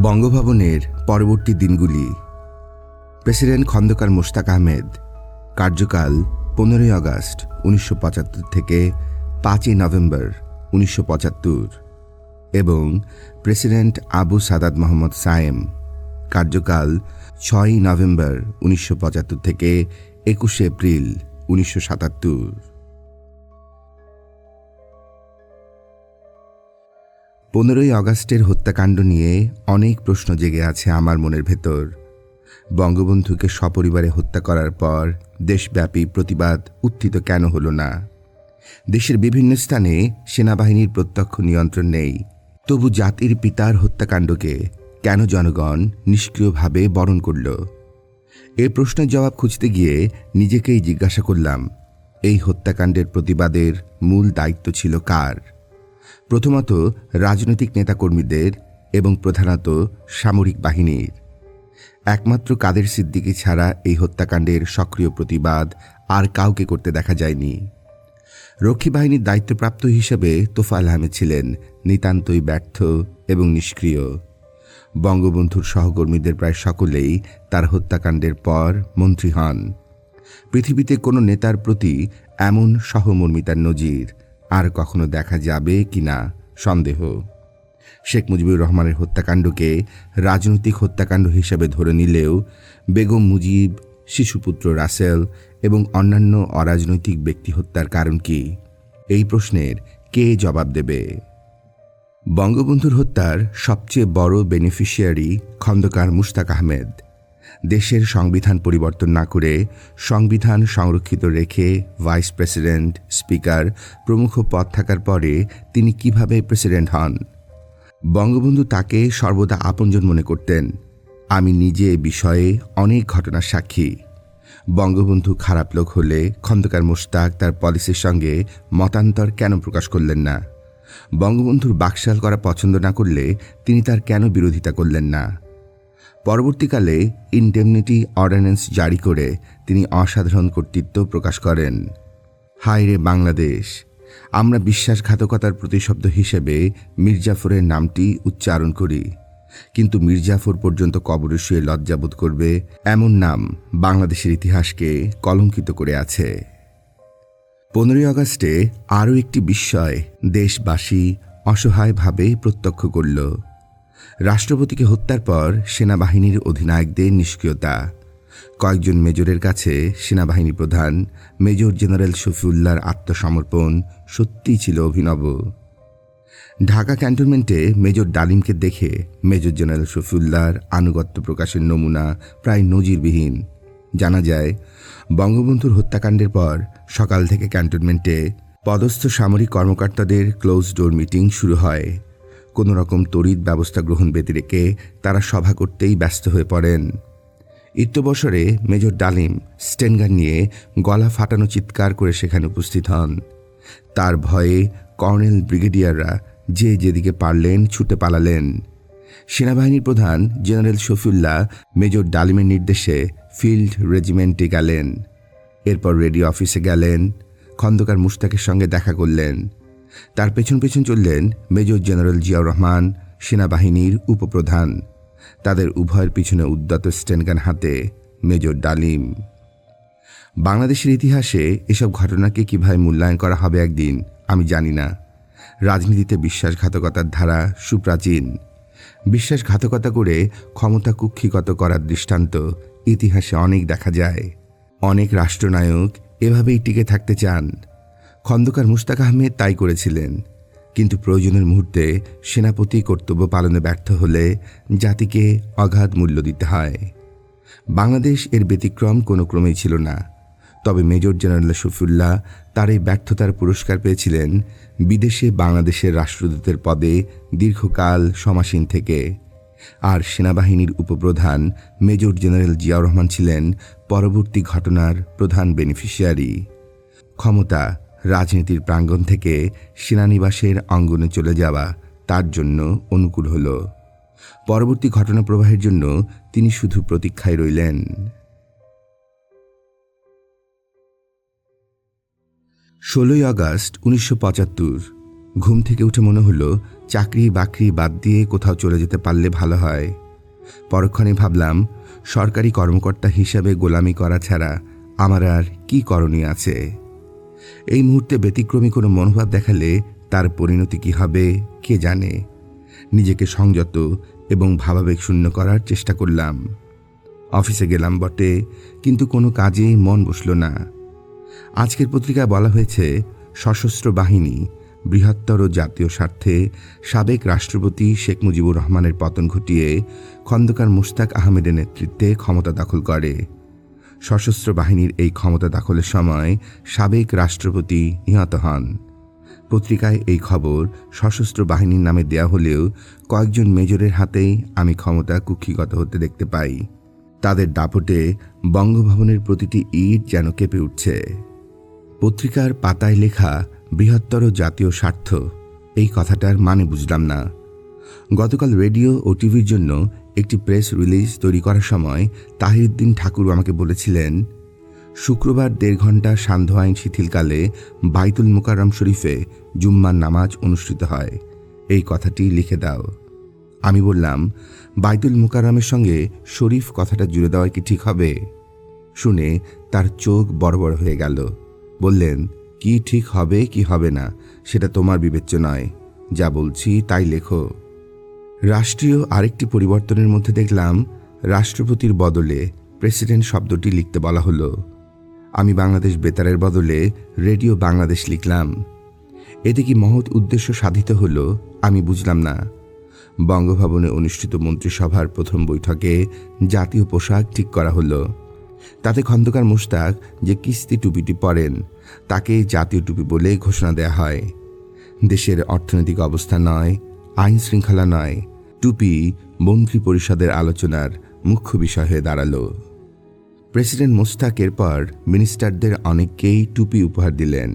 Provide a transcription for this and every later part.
বঙ্গভবনের পরবর্তী দিনগুলি। President Khandakar Mostaq Ahmed, কার্যকাল 15ই August 1975 থেকে 5ই নভেম্বর 1975 এবং প্রেসিডেন্ট আবু সাদাত মোহাম্মদ সায়েম, কার্যকাল 6ই নভেম্বর 1975 থেকে 21শে এপ্রিল 1977। 15ই আগস্টের হত্যাকাণ্ড নিয়ে অনেক প্রশ্ন জেগে আছে আমার মনের ভেতর। বঙ্গবন্ধুকে সপরিবারে হত্যা করার পর দেশব্যাপী প্রতিবাদ উত্থিত কেন হলো না? দেশের বিভিন্ন স্থানে সেনাবাহিনীর প্রত্যক্ষ নিয়ন্ত্রণ নেই, তবু জাতির পিতার হত্যাকাণ্ডকে কেন জনগণ নিষ্ক্রিয়ভাবে বরণ করল? এ প্রশ্নের জবাব খুঁজতে গিয়ে নিজেকেই জিজ্ঞাসা করলাম, এই হত্যাকাণ্ডের প্রতিবাদের মূল দায়িত্ব ছিল কার? প্রথমত রাজনৈতিক নেতাকর্মীদের এবং প্রধানত সামরিক বাহিনীর। একমাত্র কাদের সিদ্দিকী ছাড়া এই হত্যাকাণ্ডের সক্রিয় প্রতিবাদ আর কাউকে করতে দেখা যায়নি। রক্ষী বাহিনীর দায়িত্বপ্রাপ্ত হিসেবে তোফায়েল আহমেদ ছিলেন নিতান্তই ব্যর্থ এবং নিষ্ক্রিয়। বঙ্গবন্ধুর সহকর্মীদের প্রায় সকলেই তার হত্যাকাণ্ডের পর মন্ত্রী হন। পৃথিবীতে কোনো নেতার প্রতি এমন সহমর্মিতার নজির আর কখনো দেখা যাবে কিনা সন্দেহ। শেখ মুজিবুর রহমানের হত্যাকাণ্ডকে রাজনৈতিক হত্যাকাণ্ড হিসেবে ধরে নিলেও বেগম মুজিব, শিশুপুত্র রাসেল এবং অন্যান্য অরাজনৈতিক ব্যক্তি হত্যার কারণ কি? এই প্রশ্নের কে জবাব দেবে? বঙ্গবন্ধুর হত্যার সবচেয়ে বড় বেনিফিশিয়ারি খন্দকার মোশতাক আহমেদ। দেশের সংবিধান পরিবর্তন না করে সংবিধান সংরক্ষিত রেখে ভাইস প্রেসিডেন্ট, স্পিকার প্রমুখ পদ থাকার পরে তিনি কিভাবে প্রেসিডেন্ট হন? বঙ্গবন্ধু তাকে সর্বদা আপনজন মনে করতেন। আমি নিজে এ বিষয়ে অনেক ঘটনার সাক্ষী। বঙ্গবন্ধু খারাপ লোক হলে খন্দকার মোশতাক তার পলিসির সঙ্গে মতান্তর কেন প্রকাশ করলেন না? বঙ্গবন্ধুর বাকশাল করা পছন্দ না করলে তিনি তার কেন বিরোধিতা করলেন না? পরবর্তীকালে ইনডেমনিটি অর্ডিন্যান্স জারি করে তিনি অসাধারণ কর্তৃত্ব প্রকাশ করেন। হায় রে বাংলাদেশ! আমরা বিশ্বাসঘাতকতার প্রতিশব্দ হিসেবে মির্জাফরের নামটি উচ্চারণ করি, কিন্তু মির্জাফর পর্যন্ত কবরে শুয়ে লজ্জাবোধ করবে এমন নাম বাংলাদেশের ইতিহাসকে কলঙ্কিত করে আছে। 15ই আগস্টে আরও একটি বিস্ময় দেশবাসী অসহায়ভাবে প্রত্যক্ষ করল। রাষ্ট্রপতিকে হত্যার পর সেনাবাহিনীর অধিনায়কদের নিষ্ক্রিয়তা। কয়েকজন মেজরের কাছে সেনাবাহিনী প্রধান মেজর জেনারেল শফিউল্লাহর আত্মসমর্পণ সত্যিই ছিল অভিনব। ঢাকা ক্যান্টনমেন্টে মেজর ডালিমকে দেখে মেজর জেনারেল শফিউল্লাহর আনুগত্য প্রকাশের নমুনা প্রায় নজিরবিহীন। জানা যায়, বঙ্গবন্ধুর হত্যাকাণ্ডের পর সকাল থেকে ক্যান্টনমেন্টে পদস্থ সামরিক কর্মকর্তাদের ক্লোজ ডোর মিটিং শুরু হয়। কোনো রকম তড়িৎ ব্যবস্থা গ্রহণ ব্যতিরেকে তারা সভা করতেই ব্যস্ত হয়ে পড়েন। ইত্যবসরে মেজর ডালিম স্টেনগান নিয়ে গলা ফাটানো চিৎকার করে সেখানে উপস্থিত হন। তার ভয়ে কর্নেল ব্রিগেডিয়াররা যে যেদিকে পারলেন ছুটে পালালেন। সেনাবাহিনীর প্রধান জেনারেল শফিউল্লাহ মেজর ডালিমের নির্দেশে ফিল্ড রেজিমেন্টে গেলেন। এরপর রেডিও অফিসে গেলেন, খন্দকার মোশতাকের সঙ্গে দেখা করলেন। তার পেছন পেছন চললেন মেজর জেনারেল জিয়াউর রহমান, সেনাবাহিনীর উপপ্রধান। তাদের উভয়ের পিছনে উদ্যত স্টেনগান হাতে মেজর ডালিম। বাংলাদেশের ইতিহাসে এসব ঘটনাকে কিভাবে মূল্যায়ন করা হবে একদিন আমি জানি না। রাজনীতিতে বিশ্বাসঘাতকতার ধারা সুপ্রাচীন। বিশ্বাসঘাতকতা করে ক্ষমতা কুক্ষিগত করার দৃষ্টান্ত ইতিহাসে অনেক দেখা যায়। অনেক রাষ্ট্রনায়ক এভাবেই টিকে থাকতে চান। খন্দকার মোশতাক আহমেদ তাই করেছিলেন, কিন্তু প্রয়োজনের মুহূর্তে সেনাপতি কর্তব্য পালনে ব্যর্থ হলে জাতিকে অগাধ মূল্য দিতে হয়। বাংলাদেশ এর ব্যতিক্রম কোনো ক্রমেই ছিল না। তবে মেজর জেনারেল শফিউল্লাহ তার এই ব্যর্থতার পুরস্কার পেয়েছিলেন বিদেশে বাংলাদেশের রাষ্ট্রদূতের পদে দীর্ঘকাল সমাসীন থেকে। আর সেনাবাহিনীর উপপ্রধান মেজর জেনারেল জিয়াউর রহমান ছিলেন পরবর্তী ঘটনার প্রধান বেনিফিশিয়ারি। ক্ষমতা রাজনীতির প্রাঙ্গণ থেকে সেনানিবাসের অঙ্গনে চলে যাওয়া তার জন্য অনুকূল হল। পরবর্তী ঘটনা প্রবাহের জন্য তিনি শুধু প্রতীক্ষায় রইলেন। 16ই আগস্ট 1975। ঘুম থেকে উঠে মনে হলো চাকরি বাকরি বাদ দিয়ে কোথাও চলে যেতে পারলে ভালো হয়। পরক্ষণে ভাবলাম, সরকারি কর্মকর্তা হিসাবে গোলামি করা ছাড়া আমার আর কি করণীয় আছে। এই মুহূর্তে ব্যতিক্রমী কোনো মনোভাব দেখালে তার পরিণতি কি হবে কে জানে। নিজেকে সংযত এবং ভাবাবেগ শূন্য করার চেষ্টা করলাম। অফিসে গেলাম বটে, কিন্তু কোনো কাজে মন বসল না। আজকের পত্রিকায় বলা হয়েছে, সশস্ত্র বাহিনী বৃহত্তর জাতীয় স্বার্থে সাবেক রাষ্ট্রপতি শেখ মুজিবুর রহমানের পতন ঘটিয়ে খন্দকার মোশতাক আহমেদের নেতৃত্বে ক্ষমতা দখল করে। সশস্ত্র বাহিনীর এই ক্ষমতা দখলের সময় সাবেক রাষ্ট্রপতি নিহত হন। পত্রিকায় এই খবর সশস্ত্র বাহিনীর নামে দেয়া হলেও কয়েকজন মেজরের হাতেই আমি ক্ষমতা কুক্ষিগত হতে দেখতে পাই। তাদের দাপটে বঙ্গভবনের প্রতিটি ইট যেন কেঁপে উঠছে। পত্রিকার পাতায় লেখা বৃহত্তর জাতীয় স্বার্থ, এই কথাটার মানে বুঝলাম না। গতকাল রেডিও ও টিভির জন্য একটি প্রেস রিলিজ তৈরি করার সময় তাহিরউদ্দিন ঠাকুর আমাকে বলেছিলেন, শুক্রবার 1.5 ঘণ্টা সান্ধ্য আইন শিথিলকালে বাইতুল মোকাররম শরীফে জুম্মার নামাজ অনুষ্ঠিত হয়, এই কথাটি লিখে দাও। আমি বললাম, বাইতুল মোকাররমের সঙ্গে শরীফ কথাটা জুড়ে দেওয়া কি ঠিক হবে? শুনে তার চোখ বড় বড় হয়ে গেল। বললেন, কি ঠিক হবে কি হবে না সেটা তোমার বিবেচ্য নয়, যা বলছি তাই লেখো। রাষ্ট্রীয় আরেকটি পরিবর্তনের মধ্যে দেখলাম, রাষ্ট্রপতির বদলে প্রেসিডেন্ট শব্দটি লিখতে বলা হলো। আমি বাংলাদেশ বেতারের বদলে রেডিও বাংলাদেশ লিখলাম। এতে কি মহৎ উদ্দেশ্য সাধিত হলো আমি বুঝলাম না। বঙ্গভবনে অনুষ্ঠিত মন্ত্রিসভার প্রথম বৈঠকে জাতীয় পোশাক ঠিক করা হলো। তাতে খন্দকার মোশতাক যে কিস্তি টুপিটি পরেন তাকে জাতীয় টুপি বলে ঘোষণা দেয়া হয়। দেশের অর্থনৈতিক অবস্থা নয়, আইন শৃঙ্খলা নয়, টুপি মন্ত্রী পরিষদের আলোচনার মুখ্য বিষয় হয়ে দাঁড়ালো। প্রেসিডেন্ট মোশতাক এরপর মিনিস্টারদের অনেককেই টুপি উপহার দিলেন।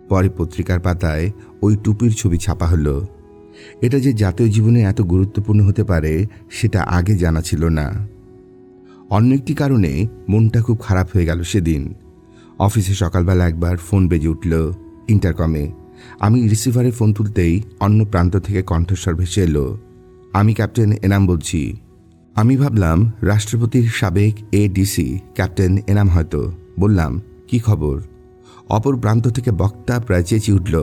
পরে পত্রিকার পাতায় ওই টুপির ছবি ছাপা হলো। এটা যে জাতীয় জীবনে এত গুরুত্বপূর্ণ হতে পারে সেটা আগে জানা ছিল না। অন্য একটি কারণে মনটা খুব খারাপ হয়ে গেল সেদিন। অফিসে সকালবেলা একবার ফোন বেজে উঠল ইন্টারকমে। আমি রিসিভারে ফোন তুলতেই অন্য প্রান্ত থেকে কণ্ঠস্বর ভেসে এলো, আমি ক্যাপ্টেন এনাম বলছি। আমি ভাবলাম রাষ্ট্রপতির সাবেক এডিসি ক্যাপ্টেন এনাম হয়তো। বললাম, কি খবর? অপর প্রান্ত থেকে বক্তা প্রায় চেঁচিয়ে উঠল,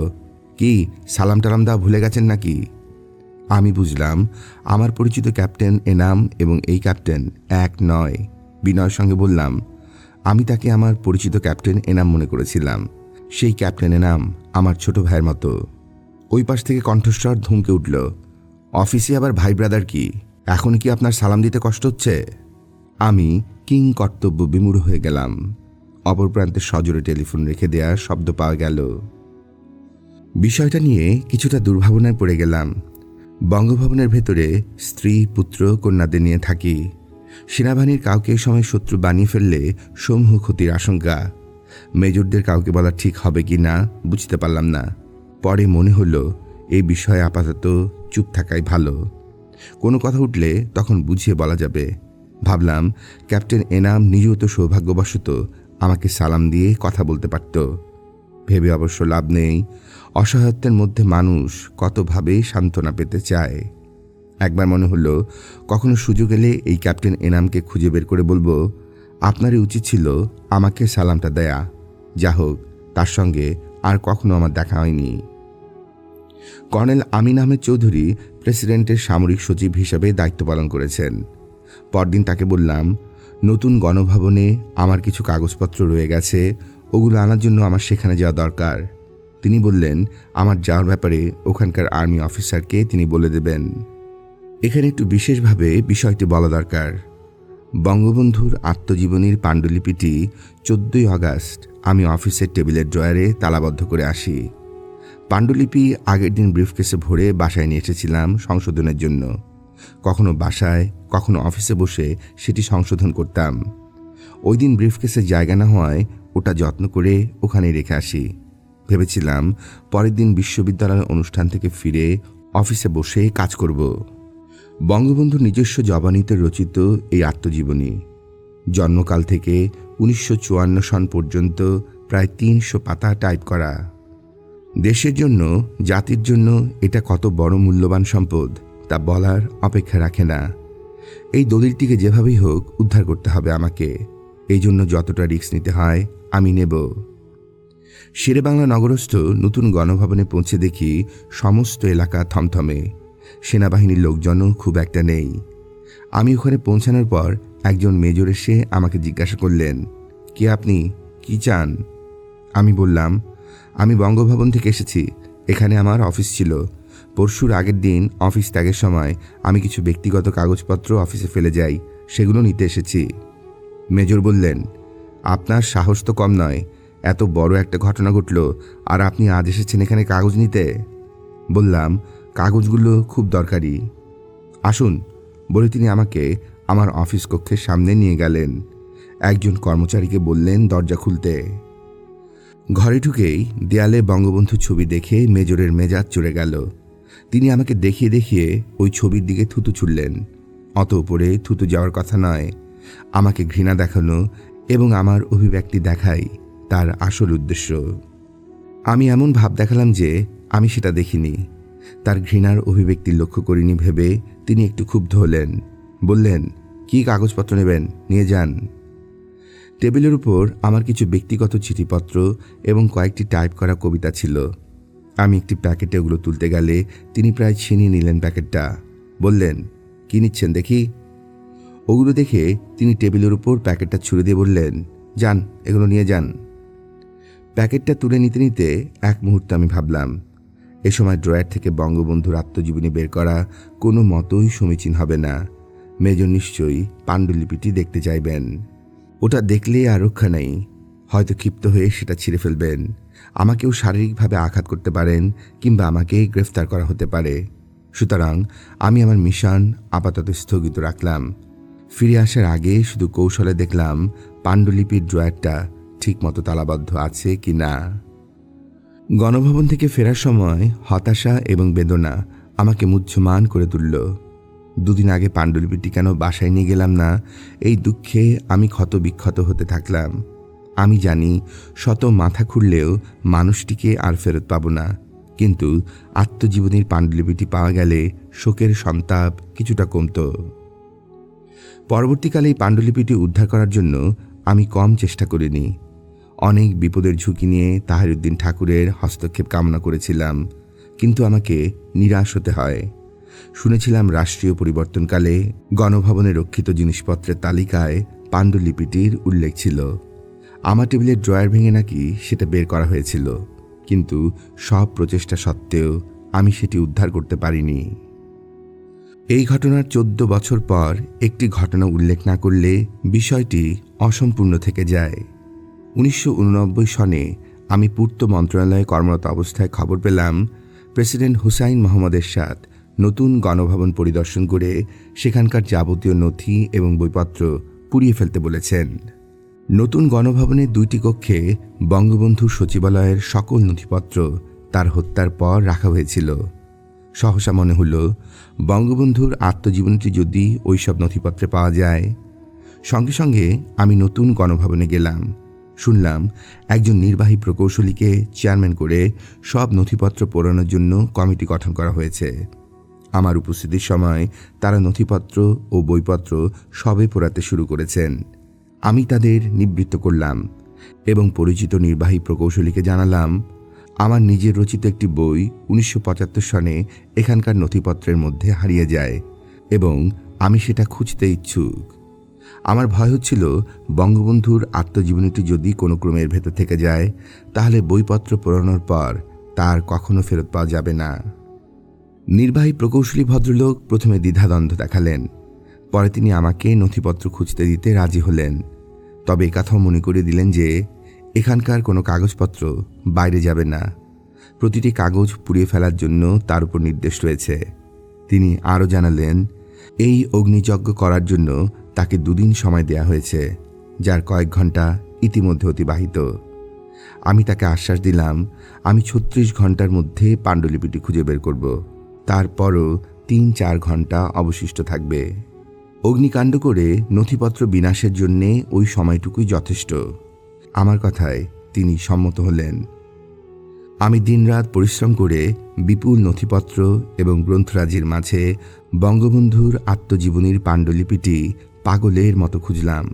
কি সালাম টালাম দেওয়া ভুলে গেছেন নাকি? আমি বুঝলাম আমার পরিচিত ক্যাপ্টেন এনাম এবং এই ক্যাপ্টেন এক নয়। বিনয়ের সঙ্গে বললাম, আমি তাকে আমার পরিচিত ক্যাপ্টেন এনাম মনে করেছিলাম। সেই ক্যাপ্টেন এনাম আমার ছোট ভাইয়ের মতো। ওই পাশ থেকে কণ্ঠস্বর ধমকে উঠল, অফিসে আবার ভাই ব্রাদার কি? এখন কি আপনার সালাম দিতে কষ্ট হচ্ছে? আমি কিং কর্তব্য বিমূঢ় হয়ে গেলাম। অপর প্রান্তে সজোরে টেলিফোন রেখে দেওয়ার শব্দ পাওয়া গেল। বিষয়টা নিয়ে কিছুটা দুর্ভাবনায় পড়ে গেলাম। বঙ্গভবনের ভেতরে স্ত্রী পুত্র কন্যাদের নিয়ে থাকি। সেনাবাহিনীর কাউকে সময় শত্রু বানিয়ে ফেললে সমূহ ক্ষতির আশঙ্কা। মেজরদের কাউকে বলা ঠিক হবে কি না বুঝতে পারলাম না। পরে মনে হলো এই বিষয়ে আপাতত চুপ থাকাই ভালো। কোনো কথা উঠলে তখন বুঝিয়ে বলা যাবে। ভাবলাম ক্যাপ্টেন এনাম নিজেও তো সৌভাগ্যবশত আমাকে সালাম দিয়ে কথা বলতে পারত। ভেবে অবশ্য লাভ নেই, অসহায়ত্বের মধ্যে মানুষ কতভাবে সান্ত্বনা পেতে চায়। একবার মনে হলো কখনো সুযোগ এলে এই ক্যাপ্টেন এনামকে খুঁজে বের করে বলবো, আপনারই উচিত ছিল আমাকে সালামটা দেয়া। যা হোক, তার সঙ্গে আর কখনো আমার দেখা হয়নি। কর্নেল আমিন আহমেদ চৌধুরী প্রেসিডেন্টের সামরিক সচিব হিসাবে দায়িত্ব পালন করেছেন। পরদিন তাকে বললাম, নতুন গণভবনে আমার কিছু কাগজপত্র রয়ে গেছে, ওগুলো আনার জন্য আমার সেখানে যাওয়া দরকার। তিনি বললেন, আমার যাওয়ার ব্যাপারে ওখানকার আর্মি অফিসারকে তিনি বলে দেবেন। এখানে একটু বিশেষভাবে বিষয়টি বলা দরকার। বঙ্গবন্ধুর আত্মজীবনীর পাণ্ডুলিপিটি 14 আগস্ট আমি অফিসের টেবিলের ড্রয়ারে তালাবদ্ধ করে আসি। পাণ্ডুলিপি আগের দিন ব্রিফকেসে ভরে বাসায় নিয়ে এসেছিলাম সংশোধনের জন্য। কখনো বাসায়, কখনো অফিসে বসে সেটি সংশোধন করতাম। ওই দিন ব্রিফকেসে জায়গা না হওয়ায় ওটা যত্ন করে ওখানেই রেখে আসি। ভেবেছিলাম পরের দিন বিশ্ববিদ্যালয়ের অনুষ্ঠান থেকে ফিরে অফিসে বসে কাজ করব। বঙ্গবন্ধুর নিজস্ব জবানিতে রচিত এই আত্মজীবনী জন্মকাল থেকে 1954 সন পর্যন্ত প্রায় 300 পাতা টাইপ করা। দেশের জন্য, জাতির জন্য এটা কত বড় মূল্যবান সম্পদ তা বলার অপেক্ষা রাখে না। এই দলিলটিকে যেভাবেই হোক উদ্ধার করতে হবে আমাকে। এই জন্য যতটা রিস্ক নিতে হয় আমি নেব। শেরেবাংলা নগরস্থ নতুন গণভবনে পৌঁছে দেখি সমস্ত এলাকা থমথমে, সেনাবাহিনীর লোকজনও খুব একটা নেই। আমি ওখানে পৌঁছানোর পর একজন মেজর এসে আমাকে জিজ্ঞাসা করলেন, কে আপনি, কি চান? আমি বললাম, আমি বঙ্গভবন থেকে এসেছি, এখানে আমার অফিস ছিল। পরশুর আগের দিন অফিস ত্যাগের সময় আমি কিছু ব্যক্তিগত কাগজপত্র অফিসে ফেলে যাই, সেগুলো নিতে এসেছি। মেজর বললেন, আপনার সাহস তো কম নয়, এত বড় একটা ঘটনা ঘটল আর আপনি আজ এসেছেন এখানে কাগজ নিতে? বললাম, কাগজগুলো খুব দরকারি। আসুন, বলে তিনি আমাকে আমার অফিস কক্ষের সামনে নিয়ে গেলেন। একজন কর্মচারীকে বললেন দরজা খুলতে। ঘরে ঢুকেই দেয়ালে বঙ্গবন্ধু ছবি দেখে মেজরের মেজাজ চড়ে গেল। তিনি আমাকে দেখিয়ে দেখিয়ে ওই ছবির দিকে থুতু ছুড়লেন। অত উপরে থুতু যাওয়ার কথা নয়, আমাকে ঘৃণা দেখানো এবং আমার অভিব্যক্তি দেখাই তার আসল উদ্দেশ্য। আমি এমন ভাব দেখালাম যে আমি সেটা দেখিনি। তার ঘৃণার অভিব্যক্তি লক্ষ্য করিনি ভেবে তিনি একটু ক্ষুব্ধ হলেন। বললেন, কি কাগজপত্র নেবেন, নিয়ে যান। টেবিলের উপর আমার কিছু ব্যক্তিগত চিঠিপত্র এবং কয়েকটি টাইপ করা কবিতা ছিল। আমি একটি প্যাকেটে ওগুলো তুলতে গেলে তিনি প্রায় ছিনিয়ে নিলেন প্যাকেটটা। বললেন, কি নিচ্ছেন দেখি? ওগুলো দেখে তিনি টেবিলের উপর প্যাকেটটা ছুঁড়ে দিয়ে বললেন, যান, এগুলো নিয়ে যান। প্যাকেটটা তুলে নিতে নিতে এক মুহূর্তে আমি ভাবলাম, এ সময় ড্রয়ার থেকে বঙ্গবন্ধুর আত্মজীবনী বের করা কোনো মতোই সমীচীন হবে না। মেজর নিশ্চয়ই পাণ্ডুলিপিটি দেখতে চাইবেন। ওটা দেখলে আর রক্ষা নেই, হয়তো ক্ষিপ্ত হয়ে সেটা ছিঁড়ে ফেলবেন। আমাকেও শারীরিকভাবে আঘাত করতে পারেন কিংবা আমাকে গ্রেফতার করা হতে পারে। সুতরাং আমি আমার মিশন আপাতত স্থগিত রাখলাম। ফিরে আসার আগে শুধু কৌশলে দেখলাম পাণ্ডুলিপির ড্রয়ারটা ঠিকমতো তালাবদ্ধ আছে কি না। গণভবন থেকে ফেরার সময় হতাশা এবং বেদনা আমাকে মুহ্যমান করে তুলল। দুদিন আগে পাণ্ডুলিপিটি কেন বাসায় নিয়ে গেলাম না, এই দুঃখে আমি ক্ষত বিক্ষত হতে থাকলাম। আমি জানি শত মাথা খুঁড়লেও মানুষটিকে আর ফেরত পাব না, কিন্তু আত্মজীবনীর পাণ্ডুলিপিটি পাওয়া গেলে শোকের সন্তাপ কিছুটা কমত। পরবর্তীকালে এই পাণ্ডুলিপিটি উদ্ধার করার জন্য আমি কম চেষ্টা করিনি। অনেক বিপদের ঝুঁকি নিয়ে তাহিরউদ্দিন ঠাকুরের হস্তক্ষেপ কামনা করেছিলাম, কিন্তু আমাকে নিরাশ হতে হয়। শুনেছিলাম রাষ্ট্রীয় পরিবর্তনকালে গণভবনে রক্ষিত জিনিসপত্রের তালিকায় পাণ্ডুলিপিটির উল্লেখ ছিল। আমার টেবিলের ড্রয়ার ভেঙে নাকি সেটা বের করা হয়েছিল, কিন্তু সব প্রচেষ্টা সত্ত্বেও আমি সেটি উদ্ধার করতে পারিনি। এই ঘটনার 14 বছর পর একটি ঘটনা উল্লেখ না করলে বিষয়টি অসম্পূর্ণ থেকে যায়। 1989 সনে আমি পূর্ত মন্ত্রণালয়ে কর্মরত অবস্থায় খবর পেলাম প্রেসিডেন্ট হুসাইন মোহাম্মদ এরশাদ নতুন গণভবন পরিদর্শন করে সেখানকার যাবতীয় নথি এবং বইপত্র পুড়িয়ে ফেলতে বলেছেন। নতুন গণভবনের 2টি কক্ষে বঙ্গবন্ধুর সচিবালয়ের সকল নথিপত্র তার হত্যার পর রাখা হয়েছিল। সহসা মনে হল বঙ্গবন্ধুর আত্মজীবনীটি যদি ওইসব নথিপত্রে পাওয়া যায়। সঙ্গে সঙ্গে আমি নতুন গণভবনে গেলাম। শুনলাম একজন নির্বাহী প্রকৌশলীকে চেয়ারম্যান করে সব নথিপত্র পোড়ানোর জন্য কমিটি গঠন করা হয়েছে। আমার উপস্থিতির সময় তারা নথিপত্র ও বইপত্র সবে পোড়াতে শুরু করেছেন। আমি তাদের নিবৃত্ত করলাম এবং পরিচিত নির্বাহী প্রকৌশলীকে জানালাম আমার নিজের রচিত একটি বই 1975 সনে এখানকার নথিপত্রের মধ্যে হারিয়ে যায় এবং আমি সেটা খুঁজতে ইচ্ছুক। আমার ভয় হচ্ছিল বঙ্গবন্ধুর আত্মজীবনীটি যদি কোনো ক্রমের ভেতর থেকে যায়, তাহলে বইপত্র পোড়ানোর পর তার কখনো ফেরত পাওয়া যাবে না। নির্বাহী প্রকৌশলী ভদ্রলোক প্রথমে দ্বিধাদ্বন্দ্ব দেখালেন, পরে তিনি আমাকে নথিপত্র খুঁজতে দিতে রাজি হলেন। তবে একথাও মনে করিয়ে দিলেন যে এখানকার কোনো কাগজপত্র বাইরে যাবে না, প্রতিটি কাগজ পুড়িয়ে ফেলার জন্য তার উপর নির্দেশ রয়েছে। তিনি আরও জানালেন এই অগ্নিযজ্ঞ করার জন্য তাকে 2 দিন সময় দেয়া হয়েছে, যার কয়েক ঘন্টা ইতিমধ্যে অতিবাহিত। আমি তাকে আশ্বাস দিলাম আমি 36 ঘন্টার মধ্যে পাণ্ডুলিপিটি খুঁজে বের করব। তারপরও 3-4 ঘন্টা অবশিষ্ট থাকবে। অগ্নিকাণ্ড করে নথিপত্র বিনাশের জন্যে ওই সময়টুকুই যথেষ্ট। আমার কথায় তিনি সম্মত হলেন। আমি দিনরাত পরিশ্রম করে বিপুল নথিপত্র এবং গ্রন্থরাজির মাঝে বঙ্গবন্ধুর আত্মজীবনীর পাণ্ডুলিপিটি পাগলের মতো খুঁজলাম।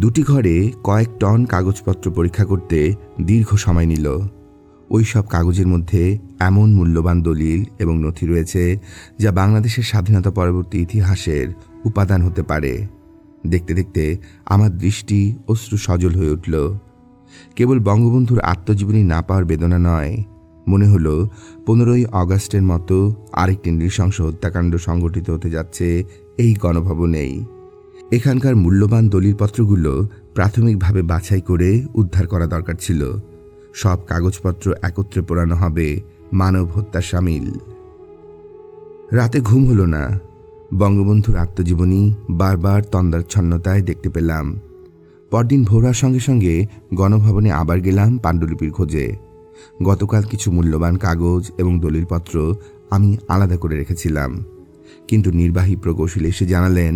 দুটি ঘরে কয়েক টন কাগজপত্র পরীক্ষা করতে দীর্ঘ সময় নিল। ওই সব কাগজের মধ্যে এমন মূল্যবান দলিল এবং নথি রয়েছে যা বাংলাদেশের স্বাধীনতা পরবর্তী ইতিহাসের উপাদান হতে পারে। দেখতে দেখতে আমার দৃষ্টি অশ্রু সজল হয়ে উঠল। কেবল বঙ্গবন্ধুর আত্মজীবনী না পাওয়ার বেদনা নয়, মনে হলো 15ই আগস্টের মতো আরেকটি নৃশংস হত্যাকাণ্ড সংঘটিত হতে যাচ্ছে এই গণভবনেই। এখানকার মূল্যবান দলিলপত্রগুলো প্রাথমিকভাবে বাছাই করে উদ্ধার করা দরকার ছিল। সব কাগজপত্র একত্রে পোড়ানো হবে, মানব হত্যা শামিল। রাতে ঘুম হলো না। বঙ্গবন্ধুর আত্মজীবনী বারবার তন্দ্রাচ্ছন্নতায় দেখতে পেলাম। পরদিন ভোরার সঙ্গে সঙ্গে গণভবনে আবার গেলাম পাণ্ডুলিপির খোঁজে। গতকাল কিছু মূল্যবান কাগজ এবং দলিলপত্র আমি আলাদা করে রেখেছিলাম, কিন্তু নির্বাহী প্রকৌশলী এসে জানালেন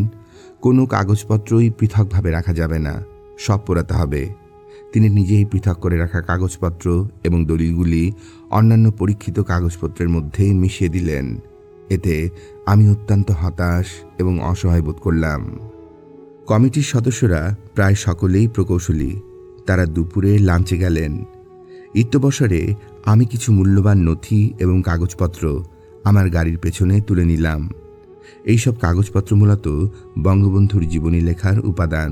কোনো কাগজপত্রই পৃথকভাবে রাখা যাবে না, সব পোড়াতে হবে। তিনি নিজেই পৃথক করে রাখা কাগজপত্র এবং দলিলগুলি অন্যান্য পরীক্ষিত কাগজপত্রের মধ্যে মিশিয়ে দিলেন। এতে আমি অত্যন্ত হতাশ এবং অসহায় বোধ করলাম। কমিটির সদস্যরা প্রায় সকলেই প্রকৌশলী। তারা দুপুরে লাঞ্চে গেলেন। ইত্যবসরে আমি কিছু মূল্যবান নথি এবং কাগজপত্র আমার গাড়ির পেছনে তুলে নিলাম। এইসব কাগজপত্র মূলত বঙ্গবন্ধুর জীবনী লেখার উপাদান।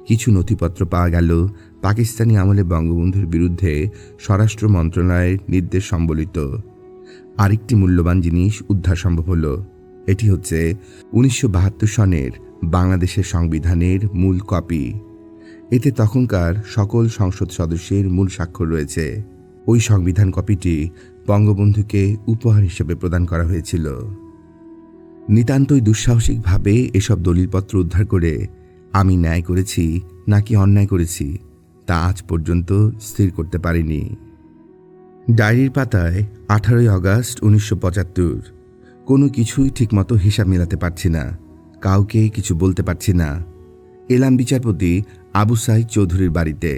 কিছু নথিপত্র পাওয়া গেল পাকিস্তানি আমলে বঙ্গবন্ধুর বিরুদ্ধে স্বরাষ্ট্র মন্ত্রণালয়ের নির্দেশ সম্বলিত। আরেকটি মূল্যবান জিনিস উদ্ধার সম্ভব হলো। এটি হচ্ছে 1972 সনের বাংলাদেশের সংবিধানের মূল কপি। এতে তখনকার সকল সংসদ সদস্যের মূল স্বাক্ষর রয়েছে। ওই সংবিধান কপিটি বঙ্গবন্ধুকে উপহার হিসেবে প্রদান করা হয়েছিল। নিতান্তই দুঃসাহসিকভাবে এসব দলিলপত্র উদ্ধার করে আমি ন্যায় করেছি নাকি অন্যায় করেছি তা আজ পর্যন্ত স্থির করতে পারিনি। ডায়েরির পাতায় 18ই আগস্ট 1975। কোনো কিছুই ঠিকমতো হিসাব মেলাতে পারছি না, কাউকে কিছু বলতে পারছি না। এলাম বিচারপতি আবু সাইদ চৌধুরীর বাড়িতে।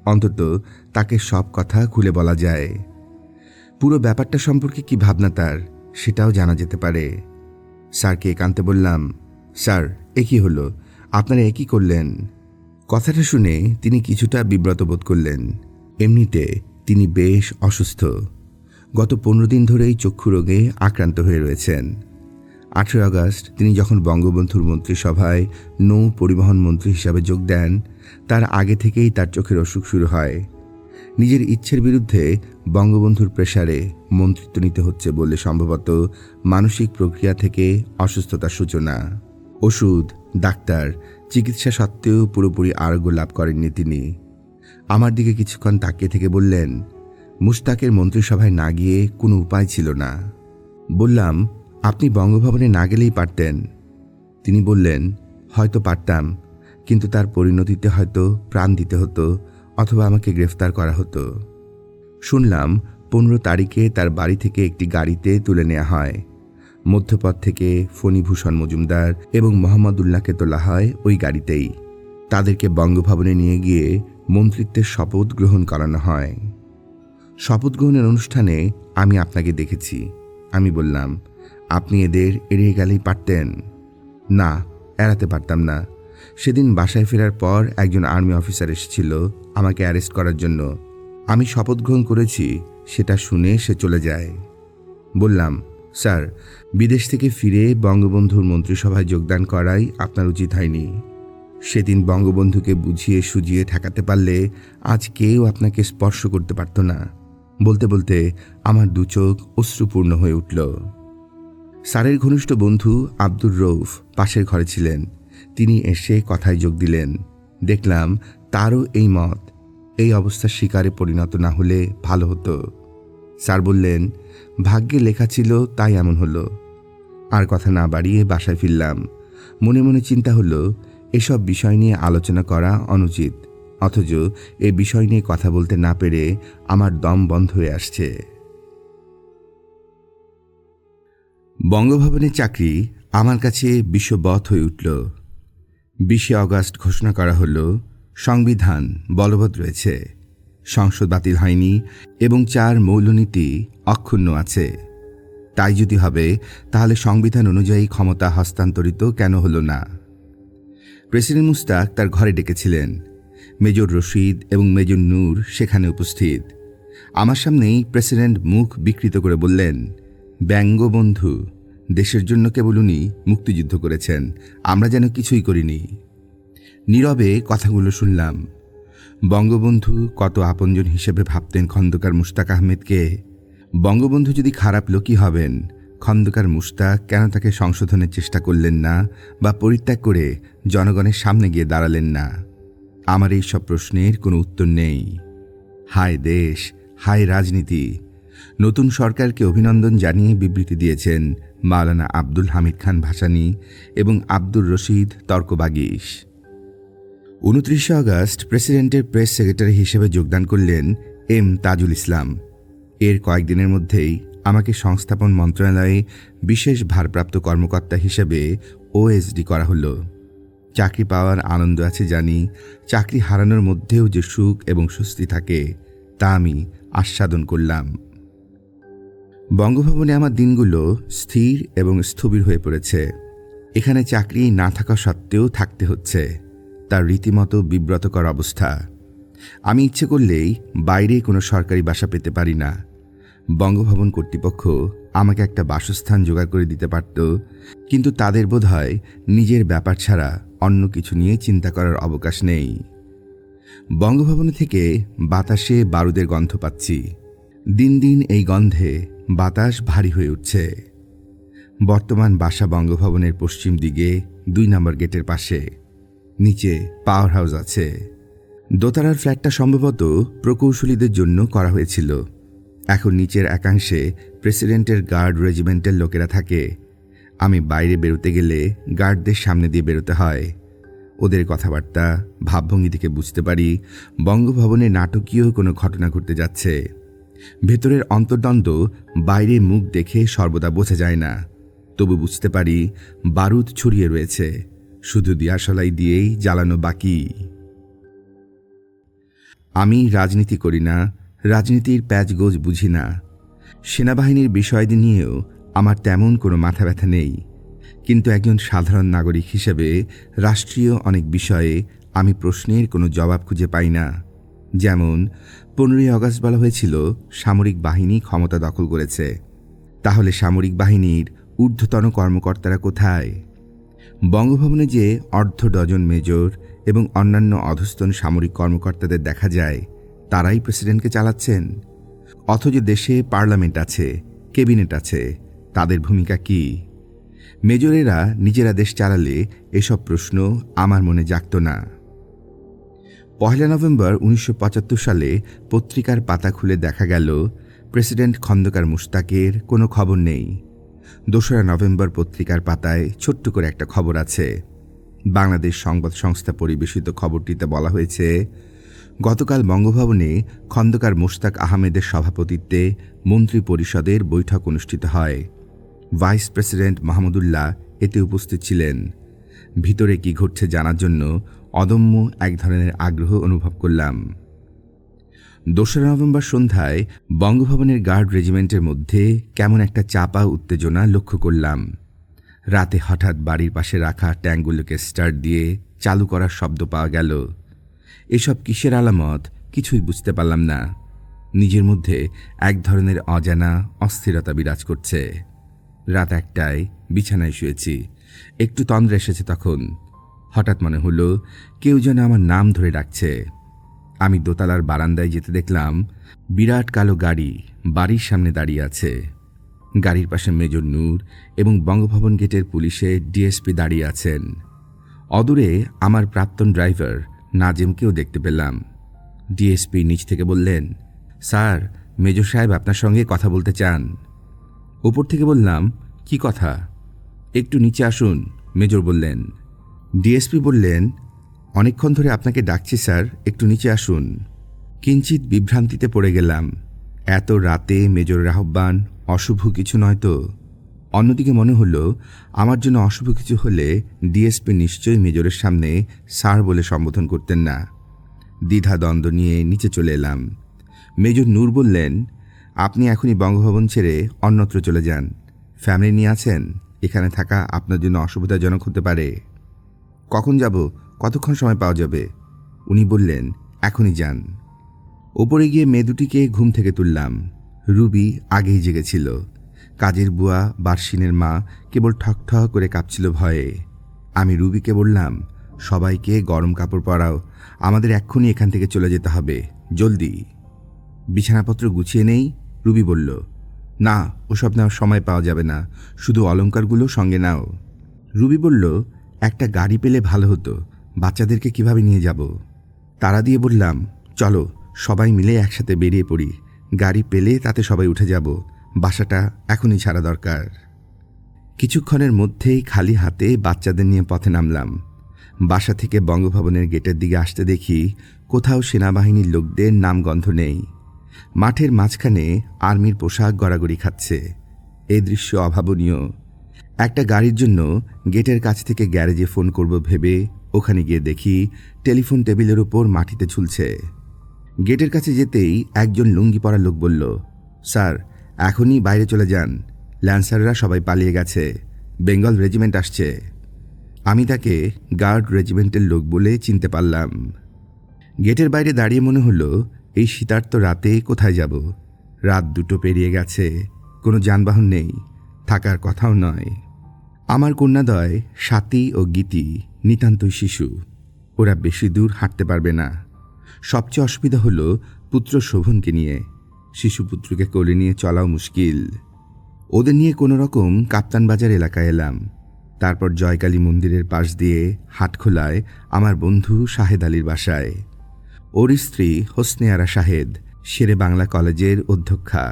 অন্তত তাকে সব কথা খুলে বলা যায়। পুরো ব্যাপারটা সম্পর্কে কি ভাবনা তার সেটাও জানা যেতে পারে। স্যারকে একান্তে বললাম, স্যার এ কি হলো, আপনারা একই করলেন? কথাটা শুনে তিনি কিছুটা বিব্রত বোধ করলেন। এমনিতে তিনি বেশ অসুস্থ। গত 15 দিন ধরেই চক্ষু রোগে আক্রান্ত হয়ে রয়েছেন। 18 আগস্ট তিনি যখন বঙ্গবন্ধুর মন্ত্রিসভায় নৌ পরিবহন মন্ত্রী হিসাবে যোগ দেন, তার আগে থেকেই তার চোখের অসুখ শুরু হয়। নিজের ইচ্ছের বিরুদ্ধে বঙ্গবন্ধুর প্রেসারে মন্ত্রিত্ব নিতে হচ্ছে বলে সম্ভবত মানসিক প্রক্রিয়া থেকে অসুস্থতার সূচনা। ওষুধ, ডাক্তার, চিকিৎসা সত্ত্বেও পুরোপুরি আরোগ্য লাভ করেননি তিনি। আমার দিকে কিছুক্ষণ তাকিয়ে থেকে বললেন, মুশতাকের মন্ত্রিসভায় না গিয়ে কোনো উপায় ছিল না। বললাম, আপনি বঙ্গভবনে না গেলেই পারতেন। তিনি বললেন, হয়তো পারতাম, কিন্তু তার পরিণতিতে হয়তো প্রাণ দিতে হতো অথবা আমাকে গ্রেফতার করা হতো। শুনলাম 15 তারিখে তার বাড়ি থেকে একটি গাড়িতে তুলে নেওয়া হয়। মধ্যপথ থেকে ফণীভূষণ মজুমদার এবং মোহাম্মদুল্লাহকে তোলা হয় ওই গাড়িতেই। তাদেরকে বঙ্গভবনে নিয়ে গিয়ে মন্ত্রিত্বের শপথ গ্রহণ করানো হয়। শপথ গ্রহণের অনুষ্ঠানে আমি আপনাকে দেখেছি। আমি বললাম, আপনি এদের এড়িয়ে গেলেই পারতেন। না, এড়াতে পারতাম না। সেদিন বাসায় ফেরার পর একজন আর্মি অফিসার এসেছিল আমাকে অ্যারেস্ট করার জন্য। আমি শপথ গ্রহণ করেছি সেটা শুনে সে চলে যায়। বললাম, স্যার বিদেশ থেকে ফিরে বঙ্গবন্ধুর মন্ত্রিসভায় যোগদান করাই আপনার উচিত হয়নি। সেদিন বঙ্গবন্ধুকে বুঝিয়ে সুজিয়ে ঠেকাতে পারলে আজ কেউ আপনাকে স্পর্শ করতে পারত না। বলতে বলতে আমার দু চোখ অশ্রুপূর্ণ হয়ে উঠল। স্যারের ঘনিষ্ঠ বন্ধু আব্দুর রৌফ পাশের ঘরে ছিলেন। তিনি এসে কথায় যোগ দিলেন। দেখলাম তারও এই মত, এই অবস্থার শিকারে পরিণত না হলে ভালো হতো। স্যার বললেন, ভাগ্যে লেখা ছিল তাই এমন হলো। আর কথা না বাড়িয়ে বাসায় ফিরলাম। মনে মনে চিন্তা হলো, এসব বিষয় নিয়ে আলোচনা করা অনুচিত, অথচ এ বিষয় নিয়ে কথা বলতে না পেরে আমার দম বন্ধ হয়ে আসছে। বঙ্গভবনের চাকরি আমার কাছে বিশ্ববৎ হয়ে উঠল। 20 আগস্ট ঘোষণা করা হলো, সংবিধান বলবৎ রয়েছে, সংসদ বাতিল হয়নি এবং 4 মৌলনীতি অক্ষুণ্ণ আছে। তাই যদি হবে তাহলে সংবিধান অনুযায়ী ক্ষমতা হস্তান্তরিত কেন হলো না? প্রেসিডেন্ট মুশতাক তার ঘরে ডেকেছিলেন। মেজর রশিদ এবং মেজর নূর সেখানে উপস্থিত। আমার সামনেই প্রেসিডেন্ট মুখ বিকৃত করে বললেন, বঙ্গবন্ধু, দেশের জন্য কেবল উনি মুক্তিযুদ্ধ করেছেন, আমরা যেন কিছুই করিনি। নীরবে কথাগুলো শুনলাম। বঙ্গবন্ধু কত আপনজন হিসেবে ভাবতেন খন্দকার মুশতাক আহমেদকে। বঙ্গবন্ধু যদি খারাপ লোকই হবেন, খন্দকার মুশতাক কেন তাকে সংশোধনের চেষ্টা করলেন না বা পরিত্যাগ করে জনগণের সামনে গিয়ে দাঁড়ালেন না? আমার এই সব প্রশ্নের কোনো উত্তর নেই। হায় দেশ, হায় রাজনীতি। নতুন সরকারকে অভিনন্দন জানিয়ে বিবৃতি দিয়েছেন মাওলানা আব্দুল হামিদ খান ভাসানী এবং আব্দুর রশিদ তর্কবাগীশ। 29 আগস্ট প্রেসিডেন্টের প্রেস সেক্রেটারি হিসেবে যোগদান করলেন এম তাজুল ইসলাম। এর কয়েকদিনের মধ্যেই আমাকে সংস্থাপন মন্ত্রণালয়ে বিশেষ ভারপ্রাপ্ত কর্মকর্তা হিসেবে ওএসডি করা হলো। চাকরি পাওয়ার আনন্দ আছে জানি, চাকরি হারানোর মধ্যেও যে সুখ এবং স্বস্তি থাকে তা আমি আস্বাদন করলাম। বঙ্গভবনে আমার দিনগুলো স্থির এবং স্থবির হয়ে পড়েছে। এখানে চাকরি না থাকা সত্ত্বেও থাকতে হচ্ছে, তার রীতিমতো বিব্রতকর অবস্থা। আমি ইচ্ছে করলেই বাইরে কোনো সরকারি বাসা পেতে পারি না। বঙ্গভবন কর্তৃপক্ষ আমাকে একটা বাসস্থান জোগাড় করে দিতে পারত, কিন্তু তাদের বোধহয় নিজের ব্যাপার ছাড়া অন্য কিছু নিয়ে চিন্তা করার অবকাশ নেই। বঙ্গভবন থেকে বাতাসে বারুদের গন্ধ পাচ্ছি। দিন দিন এই গন্ধে বাতাস ভারী হয়ে উঠছে। বর্তমান বাসা বঙ্গভবনের পশ্চিম দিকে 2 নম্বর গেটের পাশে। নিচে পাওয়ার হাউস আছে। দোতলার ফ্ল্যাটটা সম্ভবত প্রকৌশলীদের জন্য করা হয়েছিল। এখন নিচের একাংশে প্রেসিডেন্টের গার্ড রেজিমেন্টের লোকেরা থাকে। আমি বাইরে বেরোতে গেলে গার্ডদের সামনে দিয়ে বেরোতে হয়। ওদের কথাবার্তা, ভাবভঙ্গি থেকে বুঝতে পারি বঙ্গভবনে নাটকীয় কোনো ঘটনা ঘটতে যাচ্ছে। ভেতরের অন্তর্দ্বন্দ্ব বাইরে মুখ দেখে সর্বদা বোঝা যায় না, তবু বুঝতে পারি বারুদ ছড়িয়ে রয়েছে, শুধু দিয়াশলাই দিয়েই জ্বালানো বাকি। আমি রাজনীতি করি না, রাজনীতির প্যাচগোজ বুঝি না। সেনাবাহিনীর বিষয়াদি নিয়েও আমার তেমন কোনো মাথা ব্যথা নেই, কিন্তু একজন সাধারণ নাগরিক হিসেবে রাষ্ট্রীয় অনেক বিষয়ে আমি প্রশ্নের কোনো জবাব খুঁজে পাই না। যেমন 15ই আগস্ট বলা হয়েছিল সামরিক বাহিনী ক্ষমতা দখল করেছে, তাহলে সামরিক বাহিনীর ঊর্ধ্বতন কর্মকর্তারা কোথায়? বঙ্গভবনে যে অর্ধ ডজন মেজর এবং অন্যান্য অধস্তন সামরিক কর্মকর্তাদের দেখা যায়, তারাই প্রেসিডেন্টকে চালাচ্ছেন। অথচ দেশে পার্লামেন্ট আছে, ক্যাবিনেট আছে, তাদের ভূমিকা কি? মেজরেরা নিজেরা দেশ চালালে এসব প্রশ্ন আমার মনে জাগত না। 1 নভেম্বর 1975 সালে পত্রিকার পাতা খুলে দেখা গেল প্রেসিডেন্ট খন্দকার মুশতাকের কোনো খবর নেই। 2 নভেম্বর পত্রিকার পাতায় ছোট্ট করে একটা খবর আছে। বাংলাদেশ সংবাদ সংস্থা পরিবেশিত খবরটিতে বলা হয়েছে, গতকাল বঙ্গভবনে খন্দকার মুশতাক আহমেদের সভাপতিত্বে মন্ত্রী পরিষদের বৈঠক অনুষ্ঠিত হয়। ভাইস প্রেসিডেন্ট মাহমুদুল্লাহ এতে উপস্থিত ছিলেন। ভিতরে কি ঘটছে জানার জন্য অদম্য এক ধরনের আগ্রহ অনুভব করলাম। 2 নভেম্বর সন্ধ্যায় বঙ্গভবনের গার্ড রেজিমেন্টের মধ্যে কেমন একটা চাপা উত্তেজনা লক্ষ্য করলাম। রাতে হঠাৎ বাড়ির পাশে রাখা ট্যাঙ্কগুলোকে স্টার্ট দিয়ে চালু করার শব্দ পাওয়া গেল। এসব কিসের আলামত কিছুই বুঝতে পারলাম না। নিজের মধ্যে এক ধরনের অজানা অস্থিরতা বিরাজ করছে। রাত 1টায় বিছানায় শুয়েছি, একটু তন্দ্রা এসেছে। তখন হঠাৎ মনে হলো কেউ যেন আমার নাম ধরে ডাকছে। আমি দোতলার বারান্দায় যেতে দেখলাম বিরাট কালো গাড়ি বাড়ির সামনে দাঁড়িয়ে আছে। গাড়ির পাশে মেজর নূর এবং বঙ্গভবন গেটের পুলিশে ডিএসপি দাঁড়িয়ে আছেন। অদূরে আমার প্রাক্তন ড্রাইভার নাজিমকেও দেখতে পেলাম। ডিএসপি নিচ থেকে বললেন, স্যার, মেজর সাহেব আপনার সঙ্গে কথা বলতে চান। উপর থেকে বললাম, কি কথা? একটু নিচে আসুন, মেজর বললেন। ডিএসপি বললেন, অনেকক্ষণ ধরে আপনাকে ডাকছি স্যার, একটু নিচে আসুন। কিঞ্চিত বিভ্রান্তিতে পড়ে গেলাম। এত রাতে মেজরের আহ্বান অশুভ কিছু নয় তো? অন্যদিকে মনে হলো আমার জন্য অশুভ কিছু হলে ডিএসপি নিশ্চয়ই মেজরের সামনে স্যার বলে সম্বোধন করতেন না। দ্বিধাদ্বন্দ্ব নিয়ে নিচে চলে এলাম। মেজর নূর বললেন, আপনি এখনই বঙ্গভবন ছেড়ে অন্যত্র চলে যান। ফ্যামিলি নিয়ে আছেন, এখানে থাকা আপনার জন্য অসুবিধাজনক হতে পারে। কখন যাব? কতক্ষণ সময় পাওয়া যাবে? উনি বললেন, এখনই যান। ওপরে গিয়ে মেয়ে দুটিকে ঘুম থেকে তুললাম। রুবি আগেই জেগেছিল। কাজের বুয়া বার্সিনের মা কেবল ঠক ঠক করে কাঁপছিল ভয়ে। আমি রুবিকে বললাম, সবাইকে গরম কাপড় পরাও, আমাদের এক্ষুনি এখান থেকে চলে যেতে হবে, জলদি। বিছানাপত্র গুছিয়ে নেই? রুবি বলল, না, ওসব নেওয়ার সময় পাওয়া যাবে না, শুধু অলংকারগুলো সঙ্গে নাও। রুবি বলল, একটা গাড়ি পেলে ভালো হতো, বাচ্চাদেরকে কিভাবে নিয়ে যাব? তাড়া দিয়ে বললাম, চলো সবাই মিলে একসাথে বেরিয়ে পড়ি, গাড়ি পেলে তাতে সবাই উঠে যাব, বাসাটা এখনই ছাড়া দরকার। কিছুক্ষণের মধ্যেই খালি হাতে বাচ্চাদের নিয়ে পথে নামলাম। বাসা থেকে বঙ্গভবনের গেটের দিকে আসতে দেখি কোথাও সেনাবাহিনীর লোকদের নামগন্ধ নেই। মাঠের মাঝখানে আর্মির পোশাক গড়াগড়ি খাচ্ছে। এই দৃশ্য অভাবনীয়। একটা গাড়ির জন্য গেটের কাছ থেকে গ্যারেজে ফোন করব ভেবে ওখানে গিয়ে দেখি টেলিফোন টেবিলের ওপর মাটিতে ঝুলছে। গেটের কাছে যেতেই একজন লুঙ্গি পরা লোক বলল, স্যার, এখনই বাইরে চলে যান, ল্যান্সাররা সবাই পালিয়ে গেছে, বেঙ্গল রেজিমেন্ট আসছে। আমি তাকে গার্ড রেজিমেন্টের লোক বলে চিনতে পারলাম। গেটের বাইরে দাঁড়িয়ে মনে হলো, এই শীতার্ত রাতে কোথায় যাব? রাত 2টো পেরিয়ে গেছে, কোনো যানবাহন নেই, থাকার কথাও নয়। আমার কন্যাদ্বয় স্বাতী ও গীতি নিতান্তই শিশু, ওরা বেশি দূর হাঁটতে পারবে না। সবচেয়ে অসুবিধা হলো পুত্র শোভনকে নিয়ে। শিশুপুত্রকে কোলে নিয়ে চলাও মুশকিল। ওদের নিয়ে কোনো রকম কাপ্তানবাজার এলাকায় এলাম। তারপর জয়কালী মন্দিরের পাশ দিয়ে হাটখোলায় আমার বন্ধু শাহেদ আলীর বাসায়। ওর স্ত্রী হোসনে আরা শাহেদ শেরে বাংলা কলেজের অধ্যক্ষা।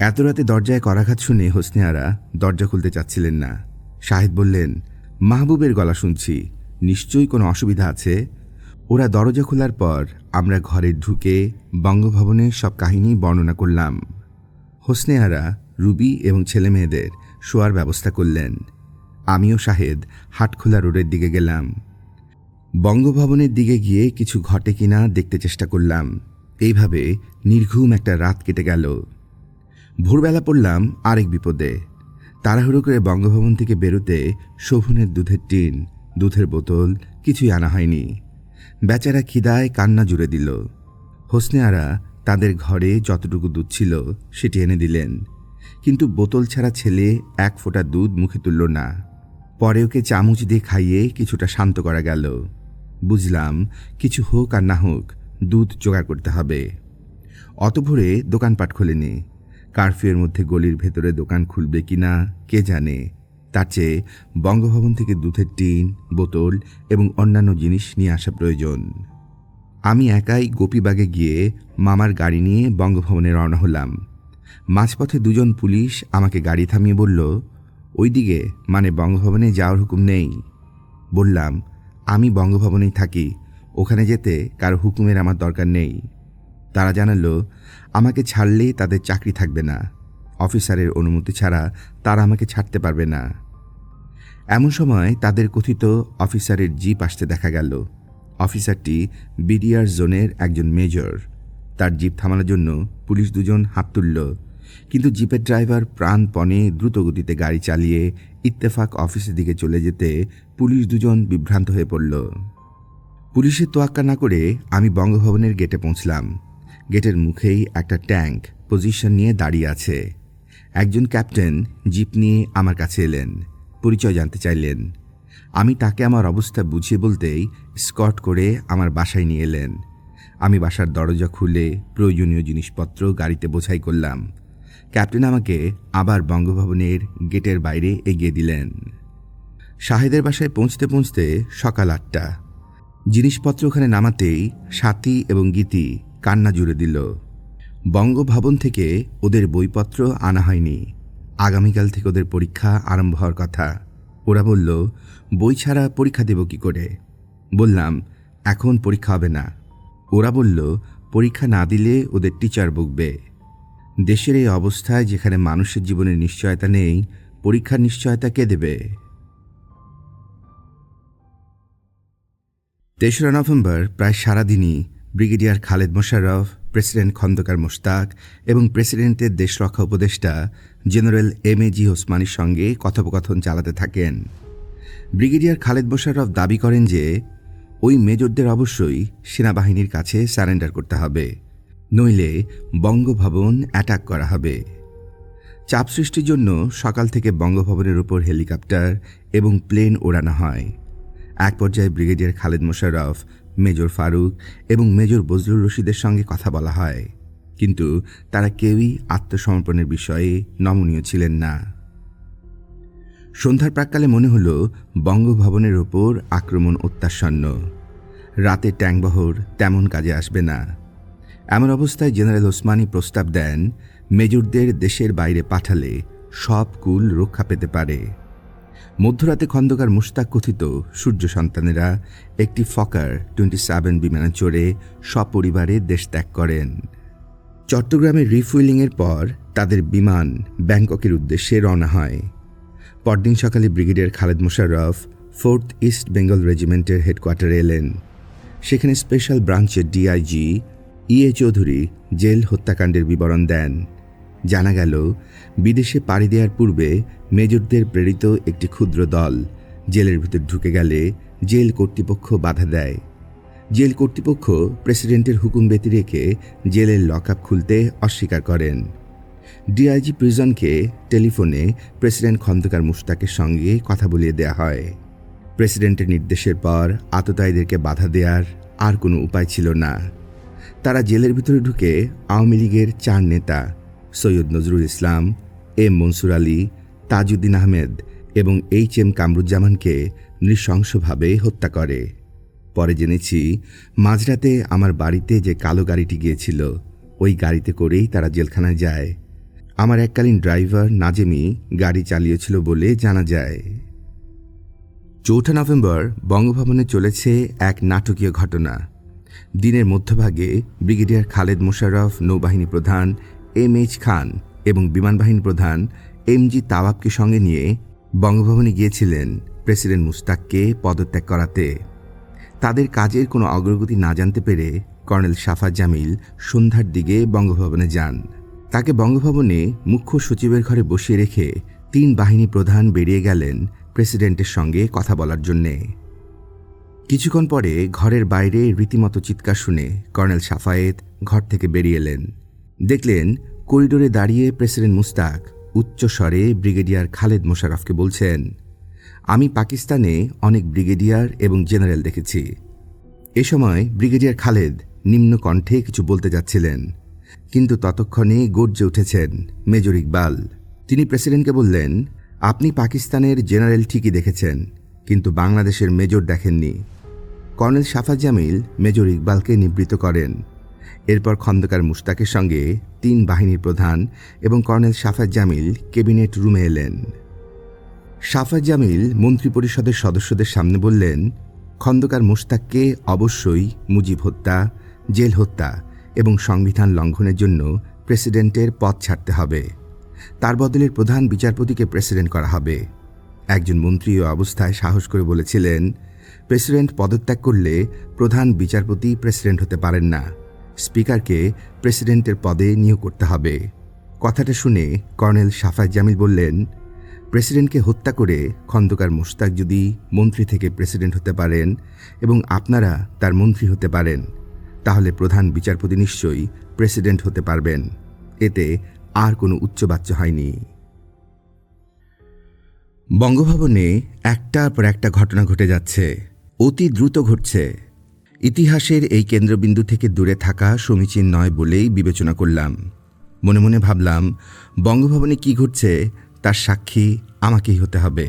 এত রাতে দরজায় করাঘাত শুনে হোসনে আরা দরজা খুলতে চাচ্ছিলেন না। শাহেদ বললেন, মাহবুবের গলা শুনছি, নিশ্চয়ই কোনো অসুবিধা আছে। ওরা দরজা খোলার পর আমরা ঘরে ঢুকে বঙ্গভবনের সব কাহিনী বর্ণনা করলাম। হোসনে আরা রুবি এবং ছেলেমেয়েদের শোয়ার ব্যবস্থা করলেন। আমিও শাহেদ হাটখোলা রোডের দিকে গেলাম। বঙ্গভবনের দিকে গিয়ে কিছু ঘটে কিনা দেখতে চেষ্টা করলাম। এইভাবে নির্ঘুম একটা রাত কেটে গেল। ভোরবেলা পড়লাম আরেক বিপদে। তাড়াহুড়ো করে বঙ্গভবন থেকে বেরোতে শোভনের দুধের টিন, দুধের বোতল কিছুই আনা হয়নি। বেচারা খিদায় কান্না জুড়ে দিল। হোসনে আরা তাদের ঘরে যতটুকু দুধ ছিল সেটি এনে দিলেন, কিন্তু বোতল ছাড়া ছেলে এক ফোঁটা দুধ মুখে তুলল না। পরে ওকে চামচ দিয়ে খাইয়ে কিছুটা শান্ত করা গেল। বুঝলাম, কিছু হোক আর না হোক দুধ জোগাড় করতে হবে। অত ভোরে দোকানপাট খোলেনি। কারফিউয়ের মধ্যে গলির ভেতরে দোকান খুলবে কিনা কে জানে। তার চেয়ে বঙ্গভবন থেকে দুধের টিন, বোতল এবং অন্যান্য জিনিস নিয়ে আসা প্রয়োজন। আমি একাই গোপীবাগে গিয়ে মামার গাড়ি নিয়ে বঙ্গভবনে রওনা হলাম। মাঝপথে দুজন পুলিশ আমাকে গাড়ি থামিয়ে বলল, ওইদিকে মানে বঙ্গভবনে যাওয়ার হুকুম নেই। বললাম, আমি বঙ্গভবনেই থাকি, ওখানে যেতে কারো হুকুমের আমার দরকার নেই। তারা জানালো, আমাকে ছাড়লে তাদের চাকরি থাকবে না, অফিসারের অনুমতি ছাড়া তারা আমাকে ছাড়তে পারবে না। এমন সময় তাদের কথিত অফিসারের জিপ আসতে দেখা গেল। অফিসারটি বিডিআর জোনের একজন মেজর। তার জিপ থামানোর জন্য পুলিশ দুজন হাত তুলল, কিন্তু জিপের ড্রাইভার প্রাণপণে দ্রুতগতিতে গাড়ি চালিয়ে ইত্তেফাক অফিসের দিকে চলে যেতে পুলিশ দুজন বিভ্রান্ত হয়ে পড়ল। পুলিশের তোয়াক্কা না করে আমি বঙ্গভবনের গেটে পৌঁছলাম। গেটের মুখেই একটা ট্যাঙ্ক পজিশন নিয়ে দাঁড়িয়ে আছে। একজন ক্যাপ্টেন জিপ নিয়ে আমার কাছে এলেন, পরিচয় জানতে চাইলেন। আমি তাকে আমার অবস্থা বুঝিয়ে বলতেই স্কট করে আমার বাসায় নিয়ে এলেন। আমি বাসার দরজা খুলে প্রয়োজনীয় জিনিসপত্র গাড়িতে বোঝাই করলাম। ক্যাপ্টেন আমাকে আবার বঙ্গভবনের গেটের বাইরে এগিয়ে দিলেন। শাহেদের বাসায় পৌঁছতে পৌঁছতে সকাল 8টা। জিনিসপত্র ওখানে নামাতেই স্বাতী এবং গীতি কান্না জুড়ে দিল। বঙ্গভবন থেকে ওদের বইপত্র আনা হয়নি। আগামীকাল থেকে ওদের পরীক্ষা আরম্ভ হওয়ার কথা। ওরা বলল, বই ছাড়া পরীক্ষা দেব কি করে? বললাম, এখন পরীক্ষা হবে না। ওরা বলল, পরীক্ষা না দিলে ওদের টিচার বকবে। দেশের এই অবস্থায় যেখানে মানুষের জীবনের নিশ্চয়তা নেই, পরীক্ষার নিশ্চয়তা কে দেবে? 3রা নভেম্বর প্রায় সারাদিনই ব্রিগেডিয়ার খালেদ মোশাররফ, প্রেসিডেন্ট খন্দকার মোশতাক এবং প্রেসিডেন্টের দেশরক্ষা উপদেষ্টা জেনারেল এম.এ.জি. ওসমানীর সঙ্গে কথোপকথন চালাতে থাকেন। ব্রিগেডিয়ার খালেদ মোশাররফ দাবি করেন যে ওই মেজরদের অবশ্যই সেনাবাহিনীর কাছে সারেন্ডার করতে হবে, নইলে বঙ্গভবন অ্যাটাক করা হবে। চাপ সৃষ্টির জন্য সকাল থেকে বঙ্গভবনের উপর হেলিকপ্টার এবং প্লেন ওড়ানো হয়। এক পর্যায়ে ব্রিগেডিয়ার খালেদ মোশাররফ, মেজর ফারুক এবং মেজর বজলুর রশিদের সঙ্গে কথা বলা হয়, কিন্তু তারা কেউই আত্মসমর্পণের বিষয়ে নমনীয় ছিলেন না। সন্ধ্যার প্রাক্কালে মনে হল বঙ্গভবনের ওপর আক্রমণ অত্যাসন্ন। রাতে ট্যাঙ্কবহর তেমন কাজে আসবে না। এমন অবস্থায় জেনারেল ওসমানী প্রস্তাব দেন, মেজরদের দেশের বাইরে পাঠালে সব কুল রক্ষা পেতে পারে। মধ্যরাতে খন্দকার মোশতাক কথিত সূর্য সন্তানেরা একটি ফকার 27 বিমানে চড়ে সপরিবারে দেশ ত্যাগ করেন। চট্টগ্রামের রিফুয়েলিংয়ের পর তাদের বিমান ব্যাংককের উদ্দেশ্যে রওনা হয়। পরদিন সকালে brigadier Khaled Mosharraf 4th East Bengal রেজিমেন্টের হেডকোয়ার্টারে এলেন। সেখানে স্পেশাল ব্রাঞ্চের ডিআইজি ই.এ. চৌধুরী জেল হত্যাকাণ্ডের বিবরণ দেন। জানা গেল, বিদেশে পাড়ি দেওয়ার পূর্বে মেজরদের প্রেরিত একটি ক্ষুদ্র দল জেলের ভিতর ঢুকে গেলে জেল কর্তৃপক্ষ বাধা দেয়। জেল কর্তৃপক্ষ প্রেসিডেন্টের হুকুম ব্যতি রেখে জেলের লকআপ খুলতে অস্বীকার করেন। ডিআইজি প্রিজনকে টেলিফোনে প্রেসিডেন্ট খন্দকার মোশতাকের সঙ্গে কথা বলিয়ে দেয়া হয়। প্রেসিডেন্টের নির্দেশের পর আততায়ীদেরকে বাধা দেওয়ার আর কোনো উপায় ছিল না। তারা জেলের ভিতরে ঢুকে আওয়ামী লীগের 4 নেতা সৈয়দ নজরুল ইসলাম, এম মনসুর আলী, তাজউদ্দিন আহমেদ এবং এইচ.এম. কামরুজ্জামানকে নৃশংসভাবে হত্যা করে। পরে জেনেছি, মাঝরাতে আমার বাড়িতে যে কালো গাড়িটি গিয়েছিল, ওই গাড়িতে করেই তারা জেলখানায় যায়। আমার এককালীন ড্রাইভার নাজেমি গাড়ি চালিয়েছিল বলে জানা যায়। 4 নভেম্বর বঙ্গভবনে চলেছে এক নাটকীয় ঘটনা। দিনের মধ্যভাগে ব্রিগেডিয়ার খালেদ মোশাররফ, নৌবাহিনী প্রধান এম.এইচ. খান এবং বিমানবাহিনী প্রধান এম.জি. তাওয়াবকে সঙ্গে নিয়ে বঙ্গভবনে গিয়েছিলেন প্রেসিডেন্ট মুশতাককে পদত্যাগ করাতে। তাদের কাজের কোনো অগ্রগতি না জানতে পেরে কর্নেল শাফাত জামিল সন্ধ্যার দিকে বঙ্গভবনে যান। তাকে বঙ্গভবনে মুখ্য সচিবের ঘরে বসিয়ে রেখে 3 বাহিনী প্রধান বেরিয়ে গেলেন প্রেসিডেন্টের সঙ্গে কথা বলার জন্যে। কিছুক্ষণ পরে ঘরের বাইরে রীতিমতো চিৎকার শুনে কর্নেল শাফায়েত ঘর থেকে বেরিয়ে এলেন। দেখলেন করিডোরে দাঁড়িয়ে প্রেসিডেন্ট মুশতাক উচ্চ স্বরে ব্রিগেডিয়ার খালেদ মোশাররফকে বলছেন, আমি পাকিস্তানে অনেক ব্রিগেডিয়ার এবং জেনারেল দেখেছি। এ সময় ব্রিগেডিয়ার খালেদ নিম্ন কণ্ঠে কিছু বলতে যাচ্ছিলেন, কিন্তু ততক্ষণে গর্জে উঠেছেন মেজর ইকবাল। তিনি প্রেসিডেন্টকে বললেন, আপনি পাকিস্তানের জেনারেল ঠিকই দেখেছেন, কিন্তু বাংলাদেশের মেজর দেখেননি। কর্নেল শাফাত জামিল মেজর ইকবালকে নিবৃত্ত করেন। এরপর খন্দকার মুশতাকের সঙ্গে 3 বাহিনীর প্রধান এবং কর্নেল শাফাত জামিল ক্যাবিনেট রুমে এলেন। শাফাত জামিল মন্ত্রিপরিষদের সদস্যদের সামনে বললেন, খন্দকার মোশতাককে অবশ্যই মুজিব হত্যা, জেল হত্যা এবং সংবিধান লঙ্ঘনের জন্য প্রেসিডেন্টের পদ ছাড়তে হবে। তার বদলে প্রধান বিচারপতিকে প্রেসিডেন্ট করা হবে। একজন মন্ত্রী ও অবস্থায় সাহস করে বলেছিলেন, প্রেসিডেন্ট পদত্যাগ করলে প্রধান বিচারপতি প্রেসিডেন্ট হতে পারেন না, স্পিকারকে প্রেসিডেন্টের পদে নিয়োগ করতে হবে। কথাটা শুনে কর্নেল শাফাত জামিল বললেন, প্রেসিডেন্টকে হত্যা করে খন্দকার মোশতাক যদি মন্ত্রী থেকে প্রেসিডেন্ট হতে পারেন এবং আপনারা তার মন্ত্রী হতে পারেন, তাহলে প্রধান বিচারপতি নিশ্চয়ই প্রেসিডেন্ট হতে পারবেন। এতে আর কোনো উচ্চবাচ্য হয়নি। বঙ্গভবনে একটার পর একটা ঘটনা ঘটে যাচ্ছে, অতি দ্রুত ঘটছে। ইতিহাসের এই কেন্দ্রবিন্দু থেকে দূরে থাকা সমীচীন নয় বলেই বিবেচনা করলাম। মনে মনে ভাবলাম, বঙ্গভবনে কি ঘটছে তার সাক্ষী আমাকেই হতে হবে।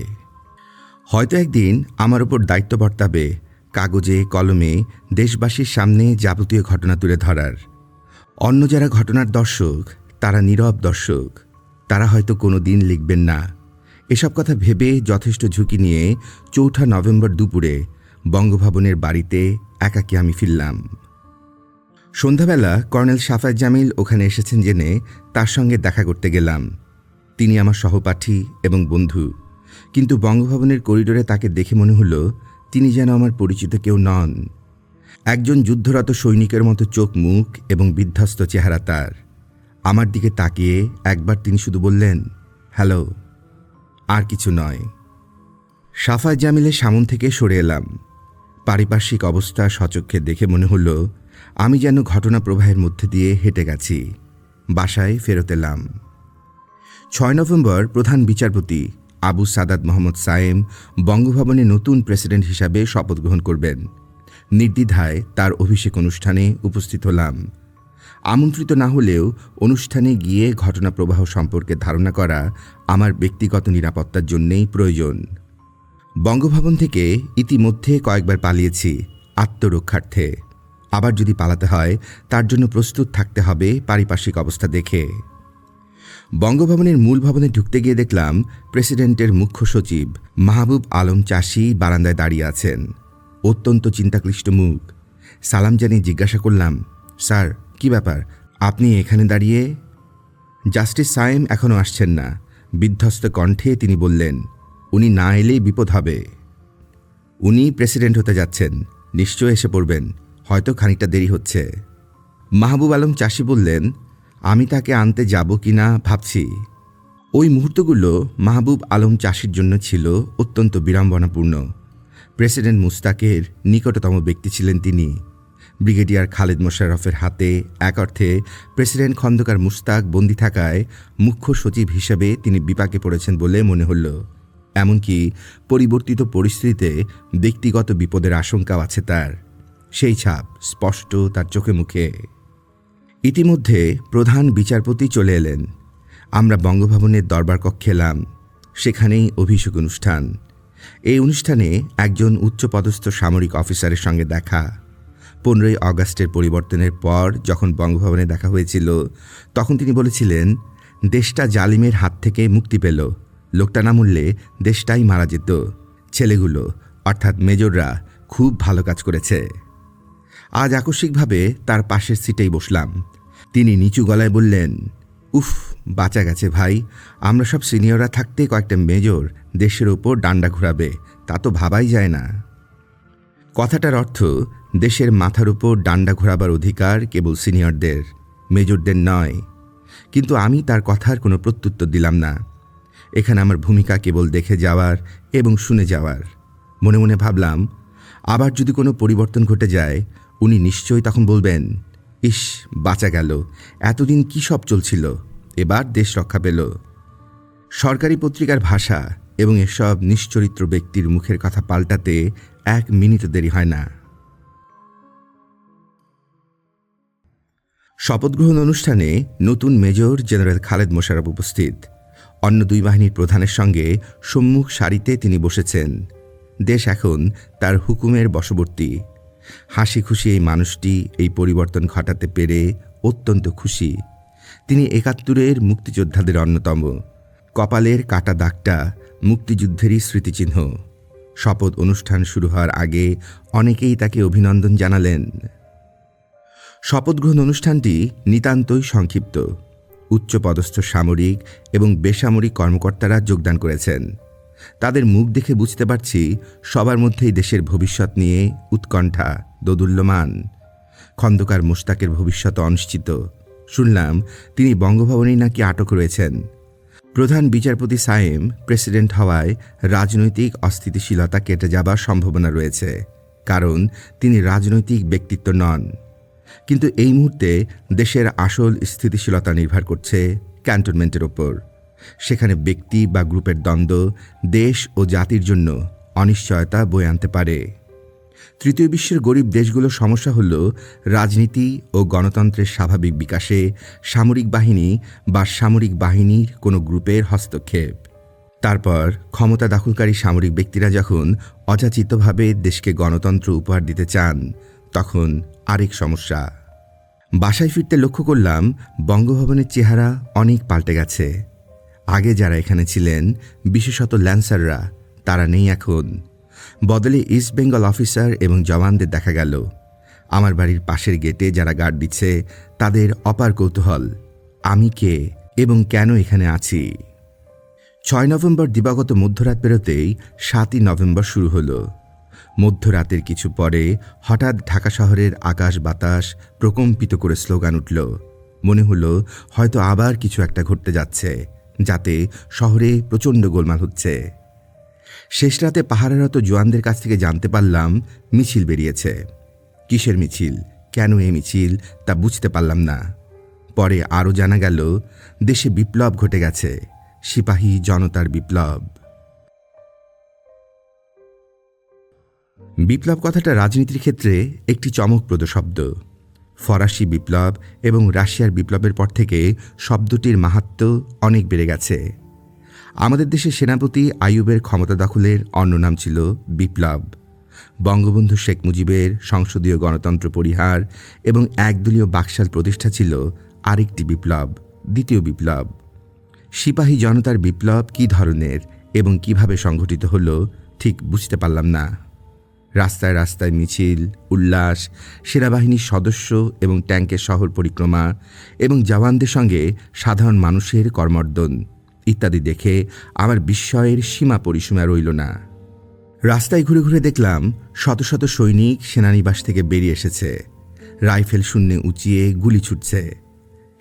হয়তো একদিন আমার ওপর দায়িত্ব বর্তাবে কাগজে কলমে দেশবাসীর সামনে যাবতীয় ঘটনা তুলে ধরার। অন্য যারা ঘটনার দর্শক, তারা নীরব দর্শক, তারা হয়তো কোনো দিন লিখবেন না। এসব কথা ভেবে যথেষ্ট ঝুঁকি নিয়ে 4 নভেম্বর দুপুরে বঙ্গভবনের বাড়িতে একাকী আমি ফিরলাম। সন্ধ্যাবেলা কর্নেল শাফাত জামিল ওখানে এসেছেন জেনে তার সঙ্গে দেখা করতে গেলাম। তিনি আমার সহপাঠী এবং বন্ধু, কিন্তু বঙ্গভবনের করিডোরে তাকে দেখে মনে হলো তিনি যেন আমার পরিচিত কেউ নন। একজন যুদ্ধরত সৈনিকের মতো চোখ মুখ এবং বিধ্বস্ত চেহারা তার। আমার দিকে তাকিয়ে একবার তিনি শুধু বললেন, হ্যালো, আর কিছু নয়। সাফা জামিলের সামন থেকে সরে এলাম। পারিপার্শ্বিক অবস্থা সচক্ষে দেখে মনে হলো আমি যেন ঘটনা প্রবাহের মধ্যে দিয়ে হেঁটে গেছি। বাসায় ফেরত এলাম। 6 নভেম্বর প্রধান বিচারপতি আবু সাদাত মোহাম্মদ সায়েম বঙ্গভবনে নতুন প্রেসিডেন্ট হিসাবে শপথ গ্রহণ করবেন। নির্দ্বিধায় তার অভিষেক অনুষ্ঠানে উপস্থিত হলাম। আমন্ত্রিত না হলেও অনুষ্ঠানে গিয়ে ঘটনা প্রবাহ সম্পর্কে ধারণা করা আমার ব্যক্তিগত নিরাপত্তার জন্যেই প্রয়োজন। বঙ্গভবন থেকে ইতিমধ্যে কয়েকবার পালিয়েছি আত্মরক্ষার্থে। আবার যদি পালাতে হয় তার জন্য প্রস্তুত থাকতে হবে পারিপার্শ্বিক অবস্থা দেখে। বঙ্গভবনের মূল ভবনে ঢুকতে গিয়ে দেখলাম প্রেসিডেন্টের মুখ্য সচিব মাহবুব আলম চাষি বারান্দায় দাঁড়িয়ে আছেন, অত্যন্ত চিন্তাক্লিষ্ট মুখ। সালাম জানিয়ে জিজ্ঞাসা করলাম, স্যার, কি ব্যাপার, আপনি এখানে দাঁড়িয়ে? জাস্টিস সায়েম এখনও আসছেন না। বিধ্বস্ত কণ্ঠে তিনি বললেন, উনি না এলেই বিপদ হবে। উনি প্রেসিডেন্ট হতে যাচ্ছেন, নিশ্চয় এসে পড়বেন, হয়তো খানিকটা দেরি হচ্ছে। মাহবুব আলম চাষি বললেন, আমি তাকে আনতে যাব কি না ভাবছি। ওই মুহূর্তগুলো মাহবুব আলম চাষির জন্য ছিল অত্যন্ত বিড়ম্বনাপূর্ণ। প্রেসিডেন্ট মুস্তাকের নিকটতম ব্যক্তি ছিলেন তিনি। ব্রিগেডিয়ার খালেদ মোশাররফের হাতে এক অর্থে প্রেসিডেন্ট খন্দকার মুস্তাক বন্দী থাকায় মুখ্য সচিব হিসেবে তিনি বিপাকে পড়েছেন বলে মনে হল। এমনকি পরিবর্তিত পরিস্থিতিতে ব্যক্তিগত বিপদের আশঙ্কাও আছে তার। সেই ছাপ স্পষ্ট তার চোখে মুখে। ইতিমধ্যে প্রধান বিচারপতি চলে এলেন। আমরা বঙ্গভবনের দরবার কক্ষে এলাম। সেখানেই অভিষেক অনুষ্ঠান। এই অনুষ্ঠানে একজন উচ্চপদস্থ সামরিক অফিসারের সঙ্গে দেখা। 15ই অগাস্টের পরিবর্তনের পর যখন বঙ্গভবনে দেখা হয়েছিল তখন তিনি বলেছিলেন, দেশটা জালিমের হাত থেকে মুক্তি পেল, লোকটা না মরলে দেশটাই মারা যেত। ছেলেগুলো অর্থাৎ মেজররা খুব ভালো কাজ করেছে। আজ আকস্মিকভাবে তার পাশের সিটেই বসলাম। তিনি নিচু গলায় বললেন, উফ, বাঁচা গেছে ভাই, আমরা সব সিনিয়ররা থাকতে কয়েকটা মেজর দেশের ওপর ডান্ডা ঘুরাবে, তা তো ভাবাই যায় না। কথাটার অর্থ দেশের মাথার উপর ডান্ডা ঘোরাবার অধিকার কেবল সিনিয়রদের, মেজরদের নয়। কিন্তু আমি তার কথার কোনো প্রত্যুত্তর দিলাম না। এখানে আমার ভূমিকা কেবল দেখে যাওয়ার এবং শুনে যাওয়ার। মনে মনে ভাবলাম, আবার যদি কোনো পরিবর্তন ঘটে যায় উনি নিশ্চয়ই তখন বলবেন, ইস, বাঁচা গেল, এতদিন কী সব চলছিল, এবার দেশ রক্ষা পেল। সরকারি পত্রিকার ভাষা এবং এসব নিশ্চরিত্র ব্যক্তির মুখের কথা পাল্টাতে 1 মিনিটও দেরি হয় না। শপথগ্রহণ অনুষ্ঠানে নতুন মেজর জেনারেল খালেদ মোশাররফ উপস্থিত। অন্য 2 বাহিনীর প্রধানের সঙ্গে সম্মুখ সারিতে তিনি বসেছেন। দেশ এখন তার হুকুমের বশবর্তী। হাসি খুশি এই মানুষটি এই পরিবর্তন ঘটাতে পেরে অত্যন্ত খুশি। তিনি 71-এর মুক্তিযোদ্ধাদের অন্যতম। কপালের কাটা দাগটা মুক্তিযুদ্ধেরই স্মৃতিচিহ্ন। শপথ অনুষ্ঠান শুরু হওয়ার আগে অনেকেই তাকে অভিনন্দন জানালেন। শপথগ্রহণ অনুষ্ঠানটি নিতান্তই সংক্ষিপ্ত। উচ্চপদস্থ সামরিক এবং বেসামরিক কর্মকর্তারা যোগদান করেছেন। তাদের মুখ দেখে বুঝতে পারছি সবার মধ্যেই দেশের ভবিষ্যৎ নিয়ে উৎকণ্ঠা দোদুল্যমান। খন্দকার মোশতাকের ভবিষ্যৎ অনিশ্চিত। শুনলাম তিনি বঙ্গভবনেই নাকি আটক রয়েছেন। প্রধান বিচারপতি সায়েম প্রেসিডেন্ট হওয়ায় রাজনৈতিক অস্থিতিশীলতা কেটে যাবার সম্ভাবনা রয়েছে, কারণ তিনি রাজনৈতিক ব্যক্তিত্ব নন। কিন্তু এই মুহূর্তে দেশের আসল স্থিতিশীলতা নির্ভর করছে ক্যান্টনমেন্টের ওপর। সেখানে ব্যক্তি বা গ্রুপের দ্বন্দ্ব দেশ ও জাতির জন্য অনিশ্চয়তা বয়ে আনতে পারে। তৃতীয় বিশ্বের গরিব দেশগুলোর সমস্যা হল রাজনীতি ও গণতন্ত্রের স্বাভাবিক বিকাশে সামরিক বাহিনী বা সামরিক বাহিনীর কোনো গ্রুপের হস্তক্ষেপ। তারপর ক্ষমতা দখলকারী সামরিক ব্যক্তিরা যখন অযাচিতভাবে দেশকে গণতন্ত্র উপহার দিতে চান, তখন আরেক সমস্যা। বাসায় ফিরতে লক্ষ্য করলাম বঙ্গভবনের চেহারা অনেক পাল্টে গেছে। আগে যারা এখানে ছিলেন, বিশেষত ল্যান্সাররা, তারা নেই এখন। বদলে ইস্ট বেঙ্গল অফিসার এবং জওয়ানদের দেখা গেল। আমার বাড়ির পাশের গেটে যারা গার্ড দিচ্ছে তাদের অপার কৌতূহল, আমি কে এবং কেন এখানে আছি। 6 নভেম্বর দিবাগত মধ্যরাত পেরোতেই 7ই নভেম্বর শুরু হলো। মধ্যরাতের কিছু পরে হঠাৎ ঢাকা শহরের আকাশ বাতাস প্রকম্পিত করে স্লোগান উঠল। মনে হলো হয়তো আবার কিছু একটা ঘটতে যাচ্ছে, যাতে শহরে প্রচণ্ড গোলমাল হচ্ছে। শেষ রাতে পাহারারত জওয়ানদের কাছ থেকে জানতে পারলাম মিছিল বেরিয়েছে। কিসের মিছিল, কেন এই মিছিল, তা বুঝতে পারলাম না। পরে আরও জানা গেল দেশে বিপ্লব ঘটে গেছে, সিপাহী জনতার বিপ্লব। বিপ্লব কথাটা রাজনীতির ক্ষেত্রে একটি চমকপ্রদ শব্দ। ফরাসি বিপ্লব এবং রাশিয়ার বিপ্লবের পর থেকে শব্দটির মাহাত্ম্য অনেক বেড়ে গেছে। আমাদের দেশের সেনাপতি আইয়ুবের ক্ষমতা দখলের অন্য নাম ছিল বিপ্লব। বঙ্গবন্ধু শেখ মুজিবের সংসদীয় গণতন্ত্র পরিহার এবং একদলীয় বাকশাল প্রতিষ্ঠা ছিল আরেকটি বিপ্লব, দ্বিতীয় বিপ্লব। সিপাহী জনতার বিপ্লব কী ধরনের এবং কিভাবে সংঘটিত হলো ঠিক বুঝতে পারলাম না। রাস্তায় রাস্তায় মিছিল, উল্লাস, সেনাবাহিনীর সদস্য এবং ট্যাঙ্কের শহর পরিক্রমা এবং জওয়ানদের সঙ্গে সাধারণ মানুষের কর্মর্দন ইত্যাদি দেখে আমার বিস্ময়ের সীমা পরিসীমা রইল না। রাস্তায় ঘুরে ঘুরে দেখলাম শত শত সৈনিক সেনানিবাস থেকে বেরিয়ে এসেছে, রাইফেল শূন্যে উঁচিয়ে গুলি ছুটছে।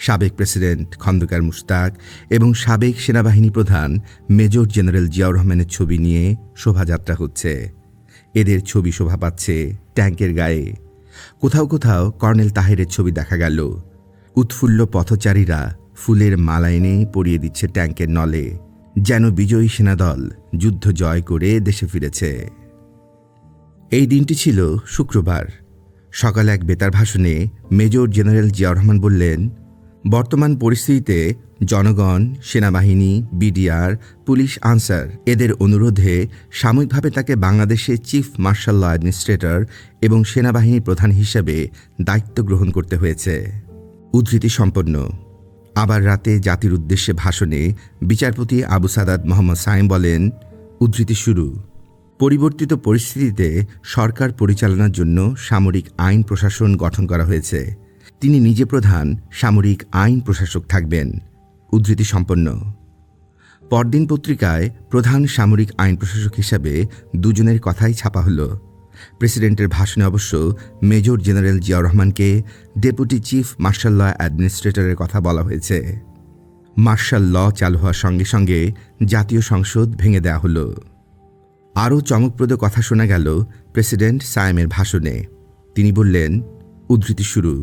সাবেক প্রেসিডেন্ট খন্দকার মুশতাক এবং সাবেক সেনাবাহিনী প্রধান মেজর জেনারেল জিয়াউর রহমানের ছবি নিয়ে শোভাযাত্রা হচ্ছে। এদের ছবি শোভা পাচ্ছে ট্যাঙ্কের গায়ে। কোথাও কোথাও কর্নেল তাহেরের ছবি দেখা গেল। উৎফুল্ল পথচারীরা ফুলের মালা এনে পরিয়ে দিচ্ছে ট্যাঙ্কের নলে, যেন বিজয়ী সেনাদল যুদ্ধ জয় করে দেশে ফিরেছে। এই দিনটি ছিল শুক্রবার। সকালে এক বেতার ভাষণে মেজর জেনারেল জিয়াউর রহমান বললেন, বর্তমান পরিস্থিতিতে জনগণ, সেনাবাহিনী, বিডিআর, পুলিশ আনসার এদের অনুরোধে সাময়িকভাবে তাকে বাংলাদেশের চিফ মার্শাল ল অ্যাডমিনিস্ট্রেটর এবং সেনাবাহিনী প্রধান হিসেবে দায়িত্ব গ্রহণ করতে হয়েছে। উদ্ধৃতি সম্পন্ন। আবার রাতে জাতির উদ্দেশ্যে ভাষণে বিচারপতি আবু সাদাত মোহাম্মদ সাইম বলেন, উদ্ধৃতি শুরু, পরিবর্তিত পরিস্থিতিতে সরকার পরিচালনার জন্য সামরিক আইন প্রশাসন গঠন করা হয়েছে। তিনি নিজে প্রধান সামরিক আইন প্রশাসক থাকবেন। উদ্ধৃতি সম্পন্ন। পরদিন পত্রিকায় প্রধান সামরিক আইন প্রশাসক হিসাবে দুজনের কথাই ছাপা হলো। প্রেসিডেন্টের ভাষণে অবশ্য মেজর জেনারেল জিয়াউর রহমানকে ডেপুটি চিফ মার্শাল ল অ্যাডমিনিস্ট্রেটরের কথা বলা হয়েছে। মার্শাল ল চালু হওয়ার সঙ্গে সঙ্গে জাতীয় সংসদ ভেঙে দেওয়া হলো। আরও চমকপ্রদ কথা শোনা গেল প্রেসিডেন্ট সায়েমের ভাষণে। তিনি বললেন, উদ্ধৃতি শুরু,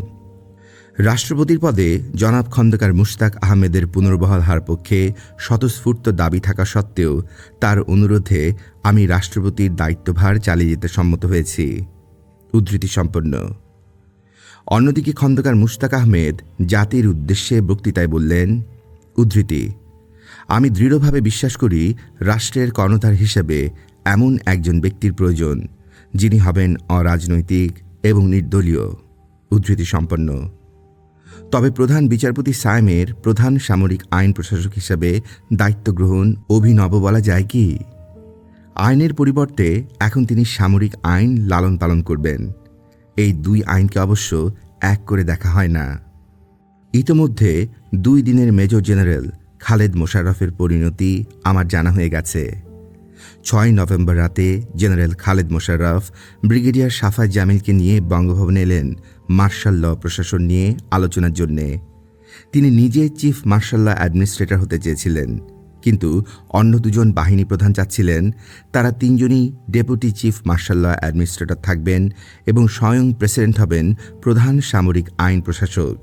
রাষ্ট্রপতির পদে জনাব খন্দকার মুশতাক আহমেদের পুনর্বহাল হওয়ার পক্ষে স্বতঃস্ফূর্ত দাবি থাকা সত্ত্বেও তার অনুরোধে আমি রাষ্ট্রপতির দায়িত্বভার চালিয়ে যেতে সম্মত হয়েছি। উদ্ধৃতি সম্পন্ন। অন্যদিকে খন্দকার মুশতাক আহমেদ জাতির উদ্দেশ্যে বক্তৃতায় বললেন, উদ্ধৃতি, আমি দৃঢ়ভাবে বিশ্বাস করি রাষ্ট্রের কর্ণধার হিসেবে এমন একজন ব্যক্তির প্রয়োজন যিনি হবেন অরাজনৈতিক এবং নির্দলীয়। উদ্ধৃতি সম্পন্ন। তবে প্রধান বিচারপতি সায়েমের প্রধান সামরিক আইন প্রশাসক হিসাবে দায়িত্ব গ্রহণ অভিনব বলা যায় কি? আইনের পরিবর্তে এখন তিনি সামরিক আইন লালন পালন করবেন। এই দুই আইনকে অবশ্য এক করে দেখা হয় না। ইতোমধ্যে 2 দিনের মেজর জেনারেল খালেদ মোশাররফের পরিণতি আমার জানা হয়ে গেছে। 6 নভেম্বর রাতে জেনারেল খালেদ মোশাররফ ব্রিগেডিয়ার সাফায় জামিলকে নিয়ে বঙ্গভবনে এলেন মার্শাল ল প্রশাসন নিয়ে আলোচনার জন্যে। তিনি নিজে চিফ মার্শাল ল অ্যাডমিনিস্ট্রেটর হতে চেয়েছিলেন, কিন্তু অন্য 2 জন বাহিনী প্রধান চাচ্ছিলেন তারা 3 জনই deputy chief martial law administrator থাকবেন এবং স্বয়ং প্রেসিডেন্ট হবেন প্রধান সামরিক আইন প্রশাসক।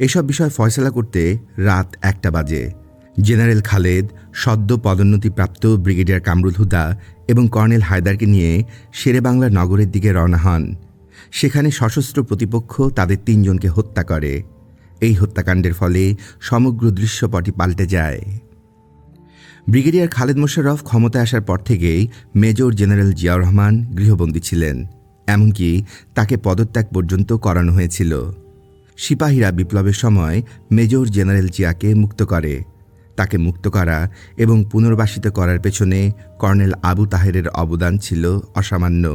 এসব বিষয় ফয়সলা করতে রাত 1টা বাজে। জেনারেল খালেদ সদ্য পদোন্নতিপ্রাপ্ত ব্রিগেডিয়ার কামরুল হুদা এবং কর্নেল হায়দারকে নিয়ে শেরেবাংলা নগরের দিকে রওনা হন। সেখানে সশস্ত্র প্রতিপক্ষ তাদের 3 জনকে হত্যা করে। এই হত্যাকাণ্ডের ফলে সমগ্র দৃশ্যপটই পাল্টে যায়। ব্রিগেডিয়ার খালেদ মোশাররফ ক্ষমতায় আসার পর থেকেই মেজর জেনারেল জিয়াউর রহমান গৃহবন্দী ছিলেন, এমনকি তাকে পদত্যাগ পর্যন্ত করানো হয়েছিল। সিপাহীরা বিপ্লবের সময় মেজর জেনারেল জিয়াকে মুক্ত করে। তাকে মুক্ত করা এবং পুনর্বাসিত করার পেছনে কর্নেল আবু তাহেরের অবদান ছিল অসামান্য,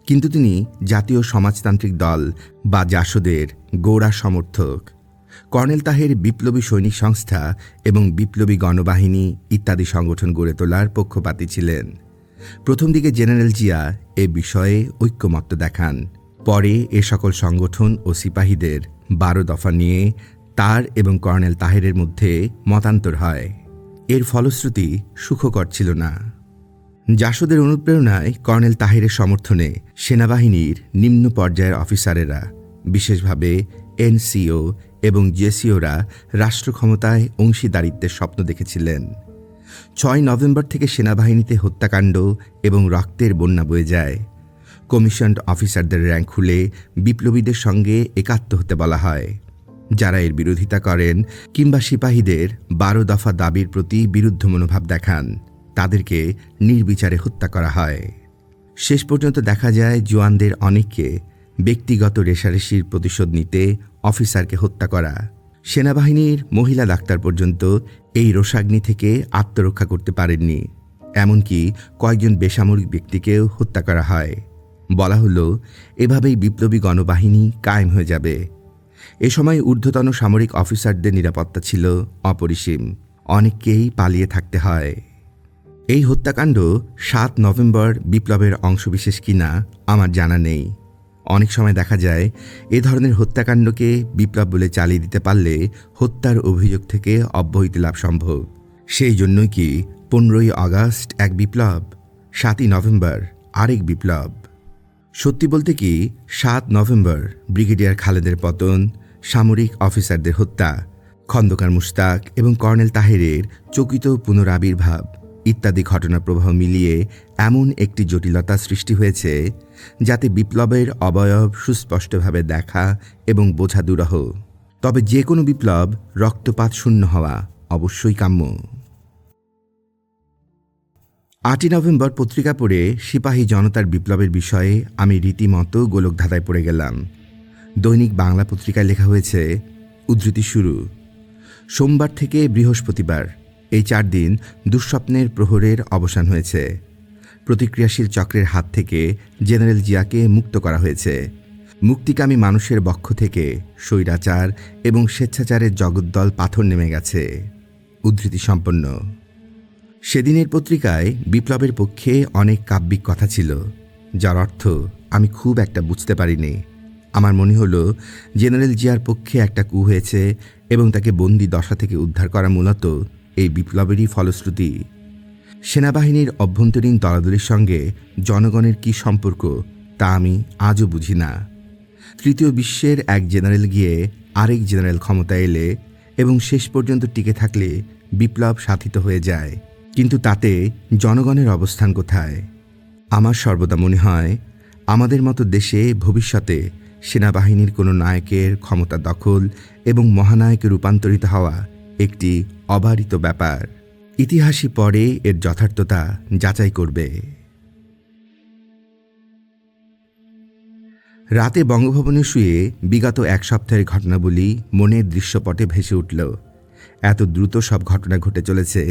কিন্তু তিনি জাতীয় সমাজতান্ত্রিক দল বা জাসদের গোড়া সমর্থক। কর্নেল তাহের বিপ্লবী সৈনিক সংস্থা এবং বিপ্লবী গণবাহিনী ইত্যাদি সংগঠন গড়ে তোলার পক্ষপাতী ছিলেন। প্রথম দিকে জেনারেল জিয়া এ বিষয়ে ঐক্যমত্য দেখান। পরে এ সকল সংগঠন ও সিপাহীদের 12 দফা নিয়ে তার এবং কর্নেল তাহেরের মধ্যে মতান্তর হয়। এর ফলশ্রুতি সুখকর ছিল না। জাসদের অনুপ্রেরণায় কর্নেল তাহেরের সমর্থনে সেনাবাহিনীর নিম্ন পর্যায়ের অফিসারেরা, বিশেষভাবে এনসিও এবং জেসিওরা রাষ্ট্র ক্ষমতায় অংশীদারিত্বের স্বপ্ন দেখেছিলেন। 6 নভেম্বর থেকে সেনাবাহিনীতে হত্যাকাণ্ড এবং রক্তের বন্যা বয়ে যায়। কমিশনড অফিসারদের র্যাঙ্ক খুলে বিপ্লবীদের সঙ্গে একাত্ম হতে বলা হয়। যারা এর বিরোধিতা করেন কিংবা সিপাহীদের 12 দফা দাবির প্রতি বিরুদ্ধ মনোভাব দেখান, তাদেরকে নির্বিচারে হত্যা করা হয়। শেষ পর্যন্ত দেখা যায় জওয়ানদের অনেককে ব্যক্তিগত রেষারেষির প্রতিশোধ নিতে অফিসারকে হত্যা করা। সেনাবাহিনীর মহিলা ডাক্তার পর্যন্ত এই রোষাগ্নি থেকে আত্মরক্ষা করতে পারেননি। এমনকি কয়েকজন বেসামরিক ব্যক্তিকেও হত্যা করা হয়। বলা হলো, এভাবেই বিপ্লবী গণবাহিনী কায়েম হয়ে যাবে। এ সময় ঊর্ধ্বতন সামরিক অফিসারদের নিরাপত্তা ছিল অপরিসীম। অনেককেই পালিয়ে থাকতে হয়। এই হত্যাকাণ্ড 7 নভেম্বর বিপ্লবের অংশবিশেষ কিনা আমার জানা নেই। অনেক সময় দেখা যায় এ ধরনের হত্যাকাণ্ডকে বিপ্লব বলে চালিয়ে দিতে পারলে হত্যার অভিযোগ থেকে অব্যাহতি লাভ সম্ভব। সেই জন্যই কি 15ই আগস্ট এক বিপ্লব, 7ই নভেম্বর আরেক বিপ্লব। সত্যি বলতে কি, 7 নভেম্বর ব্রিগেডিয়ার খালেদের পতন, সামরিক অফিসারদের হত্যা, খন্দকার মুশতাক এবং কর্নেল তাহেরের চকিত পুনরাবির্ভাব ইত্যাদি ঘটনার প্রবাহ মিলিয়ে এমন একটি জটিলতা সৃষ্টি হয়েছে যাতে বিপ্লবের অবয়ব সুস্পষ্টভাবে দেখা এবং বোঝা দুরূহ। তবে যে কোনো বিপ্লব রক্তপাত শূন্য হওয়া অবশ্যই কাম্য। 8ই নভেম্বর পত্রিকা পড়ে সিপাহী জনতার বিপ্লবের বিষয়ে আমি রীতিমতো গোলকধাঁধায় পড়ে গেলাম। দৈনিক বাংলা পত্রিকায় লেখা হয়েছে, উদ্ধৃতি শুরু, সোমবার থেকে বৃহস্পতিবার এই 4 দিন দুঃস্বপ্নের প্রহরের অবসান হয়েছে। প্রতিক্রিয়াশীল চক্রের হাত থেকে জেনারেল জিয়াকে মুক্ত করা হয়েছে। মুক্তিকামী মানুষের বক্ষ থেকে স্বৈরাচার এবং স্বেচ্ছাচারের জগদ্দল পাথর নেমে গেছে। উদ্ধৃতি সম্পন্ন। সেদিনের পত্রিকায় বিপ্লবের পক্ষে অনেক কাব্যিক কথা ছিল, যার অর্থ আমি খুব একটা বুঝতে পারিনি। আমার মনে হলো জেনারেল জিয়ার পক্ষে একটা কূ হয়েছে এবং তাকে বন্দি দশা থেকে উদ্ধার করা মূলত এই বিপ্লবেরই ফলশ্রুতি। সেনাবাহিনীর অভ্যন্তরীণ দলাদলির সঙ্গে জনগণের কী সম্পর্ক তা আমি আজও বুঝি না। তৃতীয় বিশ্বের এক জেনারেল গিয়ে আরেক জেনারেল ক্ষমতায় এলে এবং শেষ পর্যন্ত টিকে থাকলে বিপ্লব সাধিত হয়ে যায়, কিন্তু তাতে জনগণের অবস্থান কোথায়? আমার সর্বদা মনে হয় আমাদের মতো দেশে ভবিষ্যতে সেনাবাহিনীর কোনো নায়কের ক্ষমতা দখল এবং মহানায়কে রূপান্তরিত হওয়া একটি অবারিত ব্যাপার। ইতিহাসই পরে এর যথার্থতা যাচাই করবে। রাতে বঙ্গভবনে শুয়ে বিগত 1 সপ্তাহের ঘটনাবলী মনের দৃশ্যপটে ভেসে উঠল। এত দ্রুত সব ঘটনা ঘটে চলেছে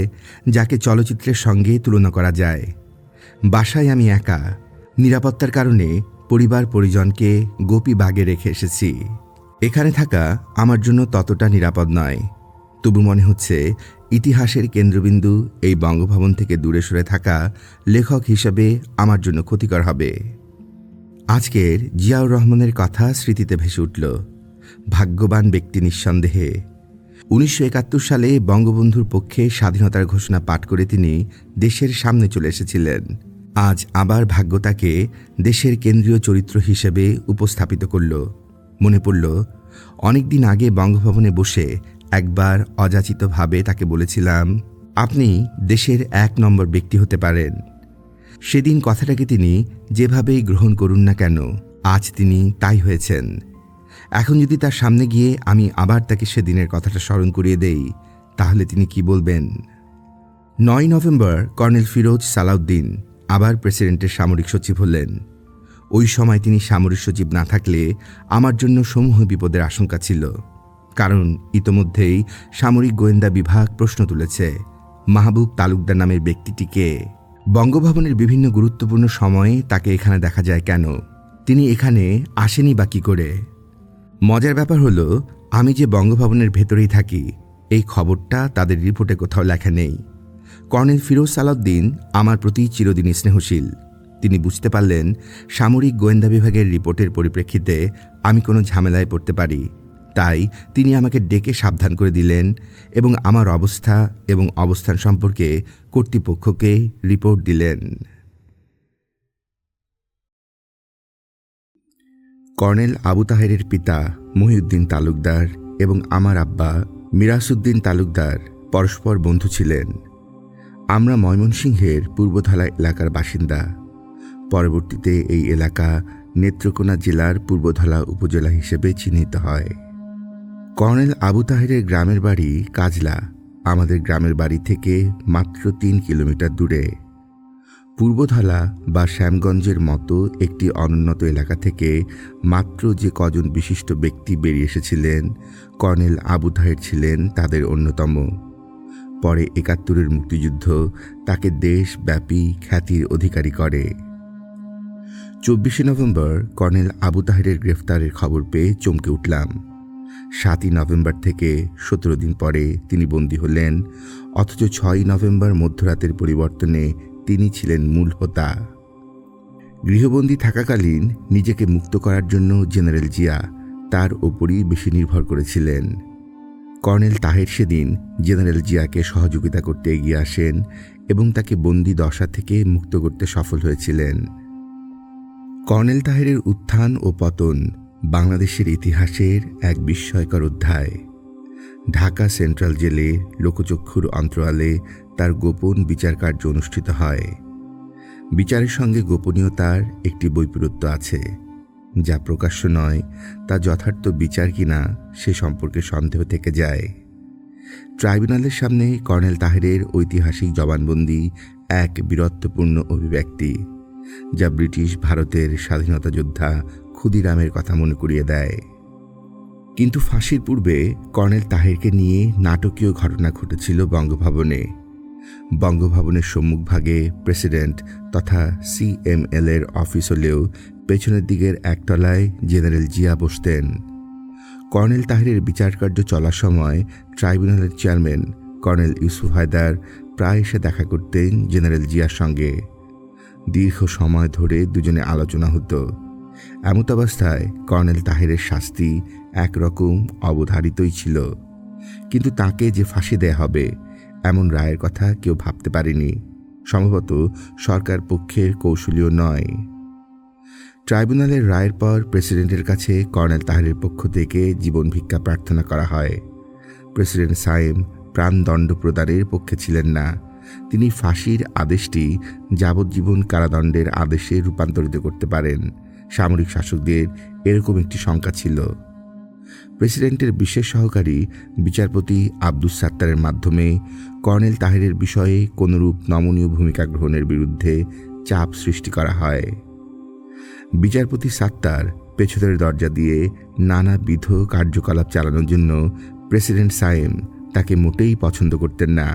যাকে চলচ্চিত্রের সঙ্গে তুলনা করা যায়। বাসায় আমি একা, নিরাপত্তার কারণে পরিবার পরিজনকে গোপীবাগে রেখে এসেছি। এখানে থাকা আমার জন্য ততটা নিরাপদ নয়। তবু মনে হচ্ছে ইতিহাসের কেন্দ্রবিন্দু এই বঙ্গভবন থেকে দূরে সরে থাকা লেখক হিসেবে আমার জন্য ক্ষতিকর হবে। আজকের জিয়াউর রহমানের কথা স্মৃতিতে ভেসে উঠল। ভাগ্যবান ব্যক্তি নিঃসন্দেহে। 1971 সালে বঙ্গবন্ধুর পক্ষে স্বাধীনতার ঘোষণা পাঠ করে তিনি দেশের সামনে চলে এসেছিলেন। আজ আবার ভাগ্য তাকে দেশের কেন্দ্রীয় চরিত্র হিসেবে উপস্থাপিত করল। মনে পড়ল অনেকদিন আগে বঙ্গভবনে বসে একবার অযাচিতভাবে তাকে বলেছিলাম, আপনি দেশের 1 নম্বর ব্যক্তি হতে পারেন। সেদিন কথাটাকে তিনি যেভাবেই গ্রহণ করুন না কেন, আজ তিনি তাই হয়েছেন। এখন যদি তার সামনে গিয়ে আমি আবার তাকে সেদিনের কথাটা স্মরণ করিয়ে দেই, তাহলে তিনি কি বলবেন? 9 নভেম্বর কর্নেল ফিরোজ সালাউদ্দিন আবার প্রেসিডেন্টের সামরিক সচিব হলেন। ওই সময় তিনি সামরিক সচিব না থাকলে আমার জন্য সমূহ বিপদের আশঙ্কা ছিল। কারণ ইতোমধ্যেই সামরিক গোয়েন্দা বিভাগ প্রশ্ন তুলেছে, মাহবুব তালুকদার নামের ব্যক্তিটিকে। বঙ্গভবনের বিভিন্ন গুরুত্বপূর্ণ সময়ে তাকে এখানে দেখা যায় কেন? তিনি এখানে আসেনি বা কী করে? মজার ব্যাপার হলো, আমি যে বঙ্গভবনের ভেতরেই থাকি এই খবরটা তাদের রিপোর্টে কোথাও লেখা নেই। কর্নেল ফিরোজ সালাউদ্দিন আমার প্রতি চিরদিনই স্নেহশীল। তিনি বুঝতে পারলেন সামরিক গোয়েন্দা বিভাগের রিপোর্টের পরিপ্রেক্ষিতে আমি কোনো ঝামেলায় পড়তে পারি। তাই তিনি আমাকে ডেকে সাবধান করে দিলেন এবং আমার অবস্থা এবং অবস্থান সম্পর্কে কর্তৃপক্ষকে রিপোর্ট দিলেন। কর্নেল আবু তাহেরের পিতা মহিউদ্দিন তালুকদার এবং আমার আব্বা মিরাসউদ্দিন তালুকদার পরস্পর বন্ধু ছিলেন। আমরা ময়মনসিংহের পূর্বধলা এলাকার বাসিন্দা। পরবর্তীতে এই এলাকা নেত্রকোনা জেলার পূর্বধলা উপজেলা হিসেবে চিহ্নিত হয়। কর্নেল আবু তাহেরের গ্রামের বাড়ি কাজলা আমাদের গ্রামের বাড়ি থেকে মাত্র 3 কিলোমিটার দূরে। পূর্বধলা বা শ্যামগঞ্জের মতো একটি অনুন্নত এলাকা থেকে মাত্র যে কজন বিশিষ্ট ব্যক্তি বেরিয়ে এসেছিলেন, কর্নেল আবু তাহের ছিলেন তাদের অন্যতম। পরে ৭১-এর মুক্তিযুদ্ধ তাকে দেশব্যাপী খ্যাতির অধিকারী করে। ২৪শে নভেম্বর কর্নেল আবু তাহেরের গ্রেফতারের খবর পেয়ে চমকে উঠলাম। ৭ই নভেম্বর থেকে ১৭ দিন পরে তিনি বন্দী হলেন, অথচ ৬ই নভেম্বর মধ্যরাতের পরিবর্তনে তিনি ছিলেন মূল হোতা। গৃহবন্দী থাকাকালীন নিজেকে মুক্ত করার জন্য জেনারেল জিয়া তার ওপরই বেশি নির্ভর করেছিলেন। কর্নেল তাহের সেদিন জেনারেল জিয়াকে সহযোগিতা করতে এগিয়ে আসেন এবং তাকে বন্দী দশা থেকে মুক্ত করতে সফল হয়েছিলেন। কর্নেল তাহেরের উত্থান ও পতন বাংলাদেশের ইতিহাসের এক বিস্ময়কর অধ্যায়। ঢাকা সেন্ট্রাল জেলে লোকচক্ষুর অন্তরালে তার গোপন বিচার কার্য অনুষ্ঠিত হয়। বিচারের সঙ্গে গোপনীয়তার একটি বৈপরীত্য আছে, যা প্রকাশ্য নয়, তা যথার্থ বিচার কিনা সে সম্পর্কে সন্দেহ থেকে যায়। ট্রাইব্যুনালের সামনে কর্নেল তাহেরের ঐতিহাসিক জবানবন্দি এক বীরত্বপূর্ণ অভিব্যক্তি, যা ব্রিটিশ ভারতের স্বাধীনতা যোদ্ধা ক্ষুদিরামের কথা মনে করিয়ে দেয়। কিন্তু ফাঁসির পূর্বে কর্নেল তাহেরকে নিয়ে নাটকীয় ঘটনা ঘটেছিল বঙ্গভবনে। বঙ্গভবনের সম্মুখভাগে প্রেসিডেন্ট তথা CML এর অফিস হলেও পেছনের দিকের একতলায় জেনারেল জিয়া বসতেন। কর্নেল তাহেরের বিচারকার্য চলার সময় ট্রাইব্যুনালের চেয়ারম্যান কর্নেল ইউসুফ হায়দার প্রায় এসে দেখা করতেন জেনারেল জিয়ার সঙ্গে। দীর্ঘ সময় ধরে দুজনে আলোচনা হতো। এমতাবস্থায় কর্নেল তাহেরের শাস্তি একরকম অবধারিতই ছিল, কিন্তু তাকে যে ফাঁসি দেয়া হবে এমন রায়ের কথা কেউ ভাবতে পারেনি, সম্ভবত সরকার পক্ষের কৌশলীয় নয়। ট্রাইব্যুনালের রায়ের পর প্রেসিডেন্টের কাছে কর্নেল তাহেরের পক্ষ থেকে জীবন ভিক্ষা প্রার্থনা করা হয়। প্রেসিডেন্ট সায়েম প্রাণদণ্ড প্রদানের পক্ষে ছিলেন না। তিনি ফাঁসির আদেশটি যাবজ্জীবন কারাদণ্ডের আদেশে রূপান্তরিত করতে পারেন। সামরিক শাসকদের এরকম একটি শঙ্কা ছিল। প্রেসিডেন্টের বিশেষ সহকারী বিচারপতি আব্দুস সাত্তারের মাধ্যমে কর্নেল তাহেরের বিষয়ে কোনরূপ নমনীয় ভূমিকা গ্রহণের বিরুদ্ধে চাপ সৃষ্টি করা হয়। বিচারপতি সাত্তার পেছনের দরজা দিয়ে নানাবিধ কার্যকলাপ চালানোর জন্য প্রেসিডেন্ট সায়েম তাকে মোটেই পছন্দ করতেন না।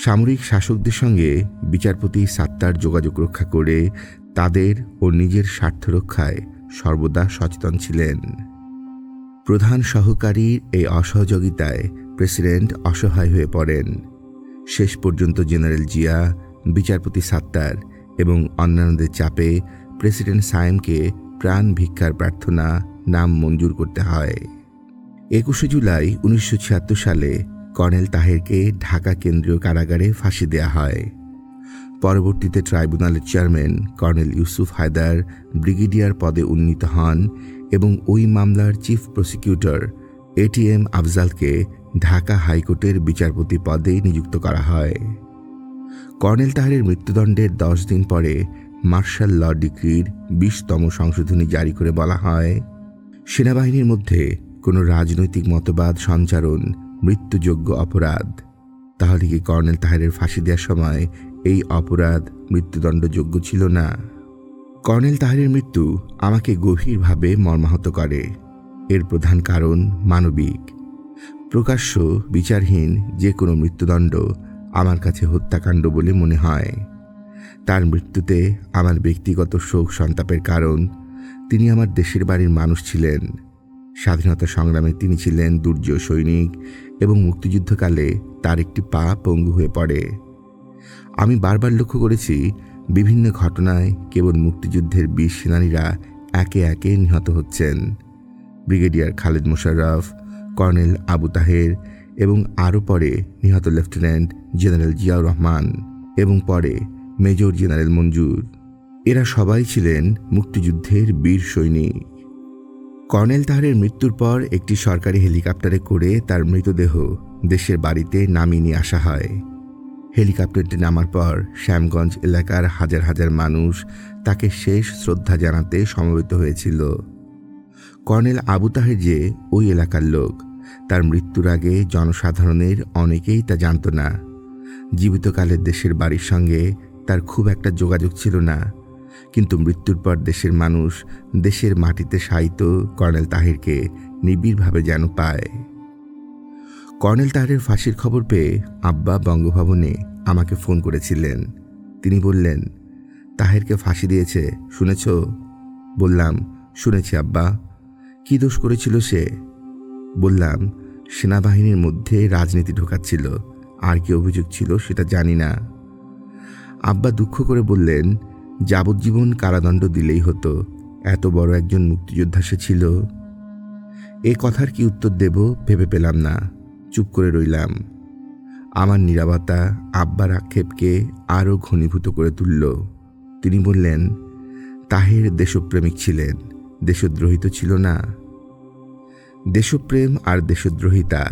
সামরিক শাসকদের সঙ্গে বিচারপতি সাত্তার যোগাযোগ রক্ষা করে তাদের ও নিজের স্বার্থ রক্ষায় সর্বদা সচেতন ছিলেন। প্রধান সহকারীর এই অসহযোগিতায় প্রেসিডেন্ট অসহায় হয়ে পড়েন। শেষ পর্যন্ত জেনারেল জিয়া, বিচারপতি সাত্তার এবং অন্যান্যদের চাপে প্রেসিডেন্ট সায়েমকে প্রাণ ভিক্ষার প্রার্থনা নাম মঞ্জুর করতে হয়। ২১শে জুলাই ১৯৭৬ সালে কর্নেল তাহেরকে ঢাকা কেন্দ্রীয় কারাগারে ফাঁসি দেয়া হয়। পরবর্তীতে ট্রাইব্যুনালের chairman colonel Yusuf Haider brigadier পদে উন্নীত হন এবং ওই মামলার চিফ প্রসিকিউটর ATM আফজালকে ঢাকা হাইকোর্টের বিচারপতি পদে নিযুক্ত করা হয়। কর্নেল তাহেরের মৃত্যুদণ্ডের 10 দিন পরে মার্শাল ল ডিক্রির 20তম সংশোধনী জারি করে বলা হয়, সেনাবাহিনীর মধ্যে কোনো রাজনৈতিক মতবাদ সঞ্চারণ মৃত্যুযোগ্য অপরাধ। তাহলে কি কর্নেল তাহেরের ফাঁসি দেওয়ার সময় এই অপরাধ মৃত্যুদণ্ডযোগ্য ছিল না? কর্নেল তাহেরের মৃত্যু আমাকে গভীরভাবে মর্মাহত করে। এর প্রধান কারণ মানবিক। প্রকাশ্য বিচারহীন যে কোনো মৃত্যুদণ্ড আমার কাছে হত্যাকাণ্ড বলে মনে হয়। তার মৃত্যুতে আমার ব্যক্তিগত শোক সন্তাপের কারণ, তিনি আমার দেশের বাড়ির মানুষ ছিলেন। স্বাধীনতা সংগ্রামে তিনি ছিলেন দুর্জয় সৈনিক এবং মুক্তিযুদ্ধকালে তার একটি পা পঙ্গু হয়ে পড়ে। আমি বারবার লক্ষ্য করেছি বিভিন্ন ঘটনায় কেবল মুক্তিযুদ্ধের বীর সেনানীরা একে একে নিহত হচ্ছেন। ব্রিগেডিয়ার খালেদ মোশাররফ, কর্নেল আবু তাহের এবং আরও পরে নিহত লেফটেন্যান্ট জেনারেল জিয়াউর রহমান এবং পরে মেজর জেনারেল মঞ্জুর। এরা সবাই ছিলেন মুক্তিযুদ্ধের বীর সৈনিক। কর্নেল তাহেরের মৃত্যুর পর একটি সরকারি হেলিকপ্টারে করে তার মৃতদেহ দেশের বাড়িতে নামিয়ে নিয়ে আসা হয়। হেলিকপ্টারটি নামার পর শ্যামগঞ্জ এলাকার হাজার হাজার মানুষ তাকে শেষ শ্রদ্ধা জানাতে সমবেত হয়েছিল। কর্নেল আবু তাহের যে ওই এলাকার লোক, তার মৃত্যুর আগে জনসাধারণের অনেকেই তা জানত না। জীবিতকালের দেশের বাড়ির সঙ্গে তার খুব একটা যোগাযোগ ছিল না, কিন্তু মৃত্যুর পর দেশের মানুষ দেশের মাটিতে শায়িত কর্নেল তাহেরকে নিবিড়ভাবে যেন পায়। কর্নেল তাহেরের ফাঁসির খবর পেয়ে আব্বা বঙ্গভবনে আমাকে ফোন করেছিলেন। তিনি বললেন, তাহেরকে ফাঁসি দিয়েছে, শুনেছ? বললাম, শুনেছি আব্বা। কি দোষ করেছিল সে? বললাম, সেনাবাহিনীর মধ্যে রাজনীতি ঢোকাচ্ছিল, আর কি অভিযোগ ছিল সেটা জানি না। আব্বা দুঃখ করে বললেন, যাবজ্জীবন কারাদণ্ড দিলেই হতো, এত বড় একজন মুক্তিযোদ্ধা সে ছিল। এ কথার কি উত্তর দেব ভেবে পেলাম না, চুপ করে রইলাম। আমার নীরবতা আব্বার আক্ষেপকে আরও ঘনীভূত করে তুলল। তিনি বললেন, তাহের দেশপ্রেমিক ছিলেন, দেশদ্রোহী তো ছিল না। দেশপ্রেম আর দেশদ্রোহিতা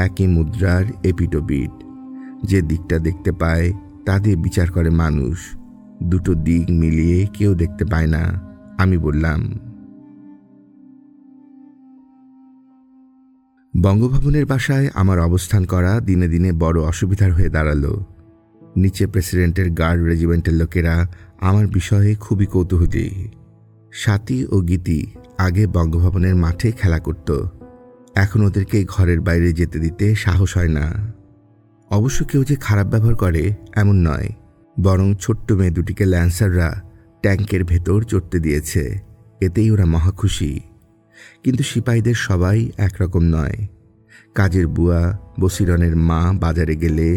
একই মুদ্রার এপিটোপিট। যে দিকটা দেখতে পায় তা দিয়ে বিচার করে মানুষ, দুটো দিক মিলিয়ে কেউ দেখতে পায় না। আমি বললাম। বঙ্গভবনের বাসায় আমার অবস্থান করা দিনে দিনে বড় অসুবিধার হয়ে দাঁড়ালো। নিচে প্রেসিডেন্টের গার্ড রেজিমেন্টের লোকেরা আমার বিষয়ে খুবই কৌতূহলী। স্বাতী ও গীতি আগে বঙ্গভবনের মাঠে খেলা করত, এখন ওদেরকে ঘরের বাইরে যেতে দিতে সাহস হয় না। অবশ্য কেউ যে খারাপ ব্যবহার করে এমন নয়, বরং ছোট্ট মেয়ে দুটিকে ল্যান্সাররা ট্যাঙ্কের ভেতর চড়তে দিয়েছে, এতেই ওরা মহা খুশি। কিন্তু সিপাহীদের সবাই একরকম নয়। কাজের বুয়া বসিরনের মা বাজারে গেলে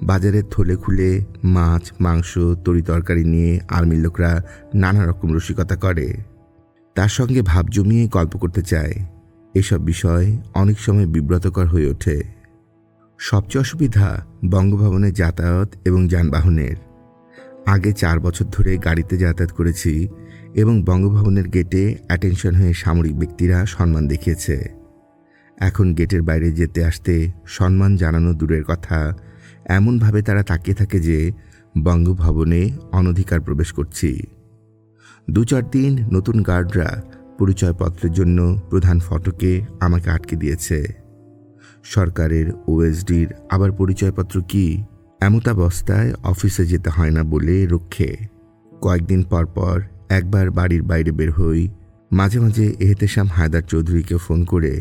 বাজারের থলে খুলে মাছ, মাংস, তরি তরকারি নিয়ে আর্মির লোকরা নানা রকম রসিকতা করে, তার সঙ্গে ভাব জমিয়ে গল্প করতে চায়। এসব বিষয় অনেক সময় বিব্রতকর হয়ে ওঠে। সবচেয়ে অসুবিধা বঙ্গভবনের যাতায়াত এবং যানবাহনের। আগে 4 বছর ধরে গাড়িতে যাতায়াত করেছি এবং বঙ্গভবনের গেটে অ্যাটেনশন হয়ে সামরিক ব্যক্তিরা সম্মান দেখিয়েছে। এখন গেটের বাইরে যেতে আসতে সম্মান জানানো দূরের কথা, এমনভাবে তারা তাকিয়ে থাকে যে বঙ্গভবনে অনধিকার প্রবেশ করছি। 2-4 দিন নতুন গার্ডরা পরিচয়পত্রের জন্য প্রধান ফটকে আমাকে আটকে দিয়েছে। সরকারের ওএসডির আবার পরিচয়পত্র কি? এমতাবস্থায় অফিসে যেতে হয় না বলে রক্ষে। কয়েকদিন পর পর একবার বাড়ির বাইরে বের হই, মাঝে মাঝে এহতেশাম হায়দার চৌধুরীকে ফোন করে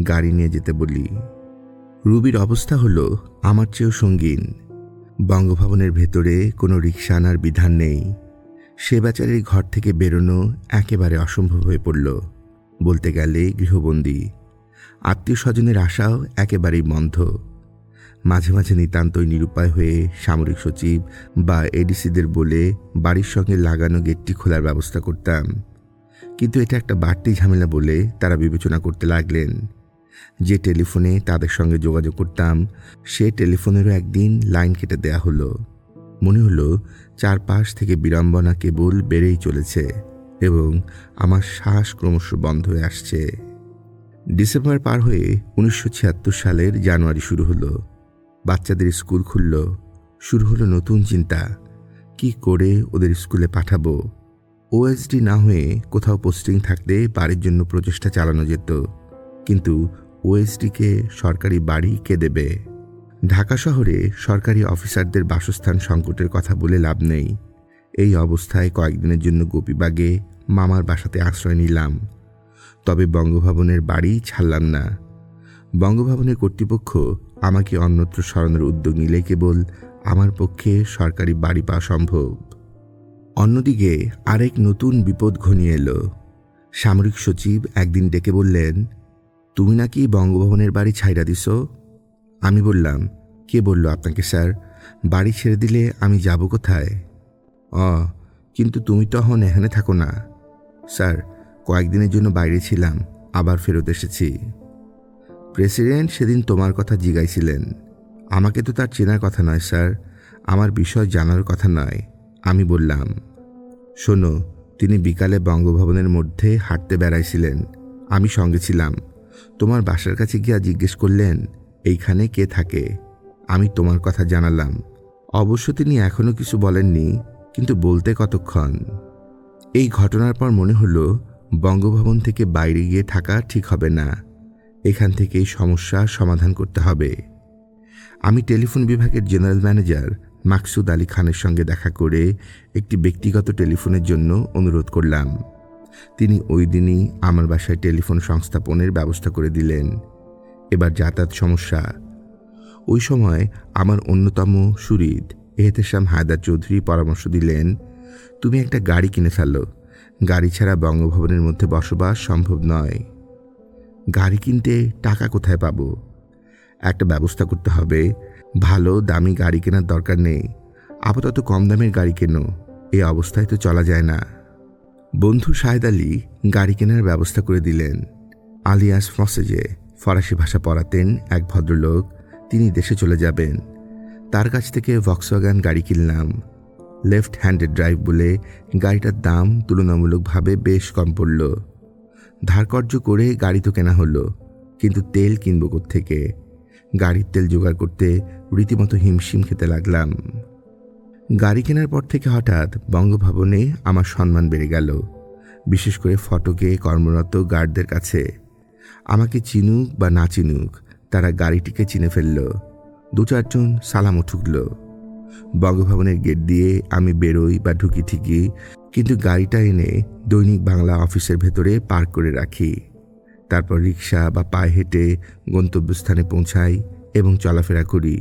গাড়ি নিয়ে যেতে বলি। রুবির অবস্থা হলো আমার চেয়েও সঙ্গীন। বঙ্গভবনের ভেতরে কোনো রিক্সা আনার বিধান নেই। সে বেচারির ঘর থেকে বেরোনো একেবারে অসম্ভব হয়ে পড়ল, বলতে গেলে গৃহবন্দী। আত্মীয় স্বজনের আশাও একেবারেই বন্ধ। মাঝে মাঝে নিতান্তই নিরুপায় হয়ে সামরিক সচিব বা এডিসিদের বলে বাড়ির সঙ্গে লাগানো গেটটি খোলার ব্যবস্থা করতাম, কিন্তু এটা একটা বাড়তি ঝামেলা বলে তারা বিবেচনা করতে লাগলেন। যে টেলিফোনে তাদের সঙ্গে যোগাযোগ করতাম সে টেলিফোনেরও একদিন লাইন কেটে দেয়া হলো। মনে হলো চারপাশ থেকে বিড়ম্বনা কেবল বেড়েই চলেছে এবং আমার শ্বাস ক্রমশ বন্ধ হয়ে আসছে। ডিসেম্বর পার হয়ে 1976 সালের জানুয়ারি শুরু হলো। বাচ্চাদের স্কুল খুলল, শুরু হলো নতুন চিন্তা, কি করে ওদের স্কুলে পাঠাবো। ওএসডি না হয়ে কোথাও পোস্টিং থাকলে বাড়ির জন্য প্রচেষ্টা চালানো যেত, কিন্তু ওএসডিকে সরকারি বাড়ি কে দেবে? ঢাকা শহরে সরকারি অফিসারদের বাসস্থান সংকটের কথা বলে লাভ নেই। এই অবস্থায় কয়েকদিনের জন্য গোপীবাগে মামার বাসাতে আশ্রয় নিলাম, তবে বঙ্গভবনের বাড়ি ছাড়লাম না। বঙ্গভবনের কর্তৃপক্ষ আমাকে অন্যত্র সরানোর উদ্যোগ নিলে কেবল আমার পক্ষে সরকারি বাড়ি পাওয়া সম্ভব। অন্যদিকে আরেক নতুন বিপদ ঘনিয়ে এলো। সামরিক সচিব একদিন ডেকে বললেন, তুমি নাকি বঙ্গভবনের বাড়ি ছাইড়া দিছো? আমি বললাম, কে বলল আপনাকে স্যার? বাড়ি ছেড়ে দিলে আমি যাব কোথায়? কিন্তু তুমি তখন এখানে থাকো না। স্যার, কয়েকদিনের জন্য বাইরে ছিলাম, আবার ফেরত এসেছি। প্রেসিডেন্ট সেদিন তোমার কথা জিগাইছিলেন। আমাকে তো তার চেনার কথা নয় স্যার, আমার বিষয় জানার কথা নয়। আমি বললাম, শোনো, তিনি বিকালে বঙ্গভবনের মধ্যে হাঁটতে বেড়াইছিলেন, আমি সঙ্গে ছিলাম। তোমার বাসার কাছে গিয়া জিজ্ঞেস করলেন এইখানে কে থাকে। আমি তোমার কথা জানালাম। অবশ্য তিনি এখনও কিছু বলেননি, কিন্তু বলতে কতক্ষণ। এই ঘটনার পর মনে হলো বঙ্গভবন থেকে বাইরে গিয়ে থাকা ঠিক হবে না, এখান থেকেই সমস্যা সমাধান করতে হবে। আমি টেলিফোন বিভাগের জেনারেল ম্যানেজার মাকসুদ আলী খানের সঙ্গে দেখা করে একটি ব্যক্তিগত টেলিফোনের জন্য অনুরোধ করলাম। তিনি ওই দিনই আমার বাসায় টেলিফোন সংস্থাপনের ব্যবস্থা করে দিলেন। এবার যাতায়াত সমস্যা। ওই সময় আমার অন্যতম সুহৃদ এহতেশাম হায়দার চৌধুরী পরামর্শ দিলেন, তুমি একটা গাড়ি কিনে ফেলো, গাড়ি ছাড়া বঙ্গভবনের মধ্যে বসবাস সম্ভব নয়। গাড়ি কিনতে টাকা কোথায় পাবো? একটা ব্যবস্থা করতে হবে। ভালো দামি গাড়ি কেনার দরকার নেই, আপাতত কম দামের গাড়ি কেনো, এই অবস্থায় তো চলা যায় না। বন্ধু শাহেদ আলী গাড়ি কেনার ব্যবস্থা করে দিলেন। আলিয়াস ফ্রসেজে ফরাসি ভাষা পড়াতেন এক ভদ্রলোক, তিনি দেশে চলে যাবেন। তার কাছ থেকে ভক্সওয়াগন গাড়ি কিনলাম। লেফট হ্যান্ডেড ড্রাইভ বলে গাড়িটার দাম তুলনামূলকভাবে বেশ কম পড়ল। ধারকর্য করে গাড়ি তো কেনা হলো, কিন্তু তেল কিনব কোত্থেকে? গাড়ির তেল জোগাড় করতে রীতিমতো হিমশিম খেতে লাগলাম। গাড়ি কেনার পর থেকে হঠাৎ বঙ্গভবনে আমার সম্মান বেড়ে গেল, বিশেষ করে ফটকে কর্মরত গার্ডদের কাছে। আমাকে চিনুক বা না চিনুক, তারা গাড়িটিকে চিনে ফেলল। 2-4 জন সালামও ঠুকল। বঙ্গভবনের গেট দিয়ে আমি বেরোই বা ঢুকি ঠিকই, কিন্তু গাড়িটা এনে দৈনিক বাংলা অফিসের ভেতরে পার্ক করে রাখি। তারপর রিক্সা বা পায়ে হেঁটে গন্তব্যস্থানে পৌঁছাই এবং চলাফেরা করি।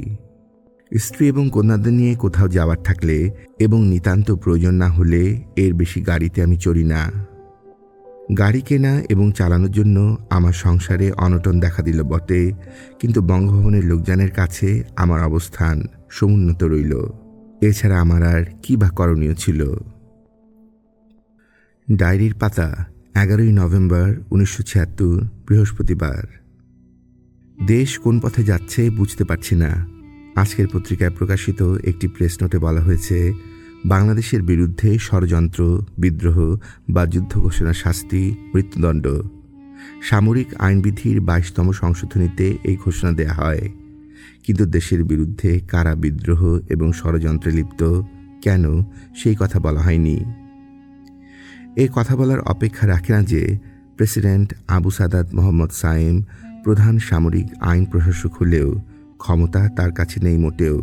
স্ত্রী এবং কন্যাদের নিয়ে কোথাও যাওয়ার থাকলে এবং নিতান্ত প্রয়োজন না হলে এর বেশি গাড়িতে আমি চড়ি না। গাড়ি কেনা এবং চালানোর জন্য আমার সংসারে অনটন দেখা দিল বটে, কিন্তু বঙ্গভবনের লোকজনের কাছে আমার অবস্থান সমুন্নত রইল। এছাড়া আমার আর কি বা করণীয় ছিল? ডায়েরির পাতা 11ই নভেম্বর 1976, বৃহস্পতিবার। দেশ কোন পথে যাচ্ছে বুঝতে পারছি না। আজকের পত্রিকায় প্রকাশিত একটি প্রেস নোটে বলা হয়েছে, বাংলাদেশের বিরুদ্ধে ষড়যন্ত্র, বিদ্রোহ বা যুদ্ধ ঘোষণার শাস্তি মৃত্যুদণ্ড। সামরিক আইনবিধির 22তম সংশোধনীতে এই ঘোষণা দেয়া হয়, কিন্তু দেশের বিরুদ্ধে কারা বিদ্রোহ এবং ষড়যন্ত্রে লিপ্ত, কেন, সেই কথা বলা হয়নি। এই কথা বলার অপেক্ষা রাখে না যে প্রেসিডেন্ট আবু সাদাত মোহাম্মদ সায়েম প্রধান সামরিক আইন প্রশাসক হলেও ক্ষমতা তার কাছে নেই মোটেও।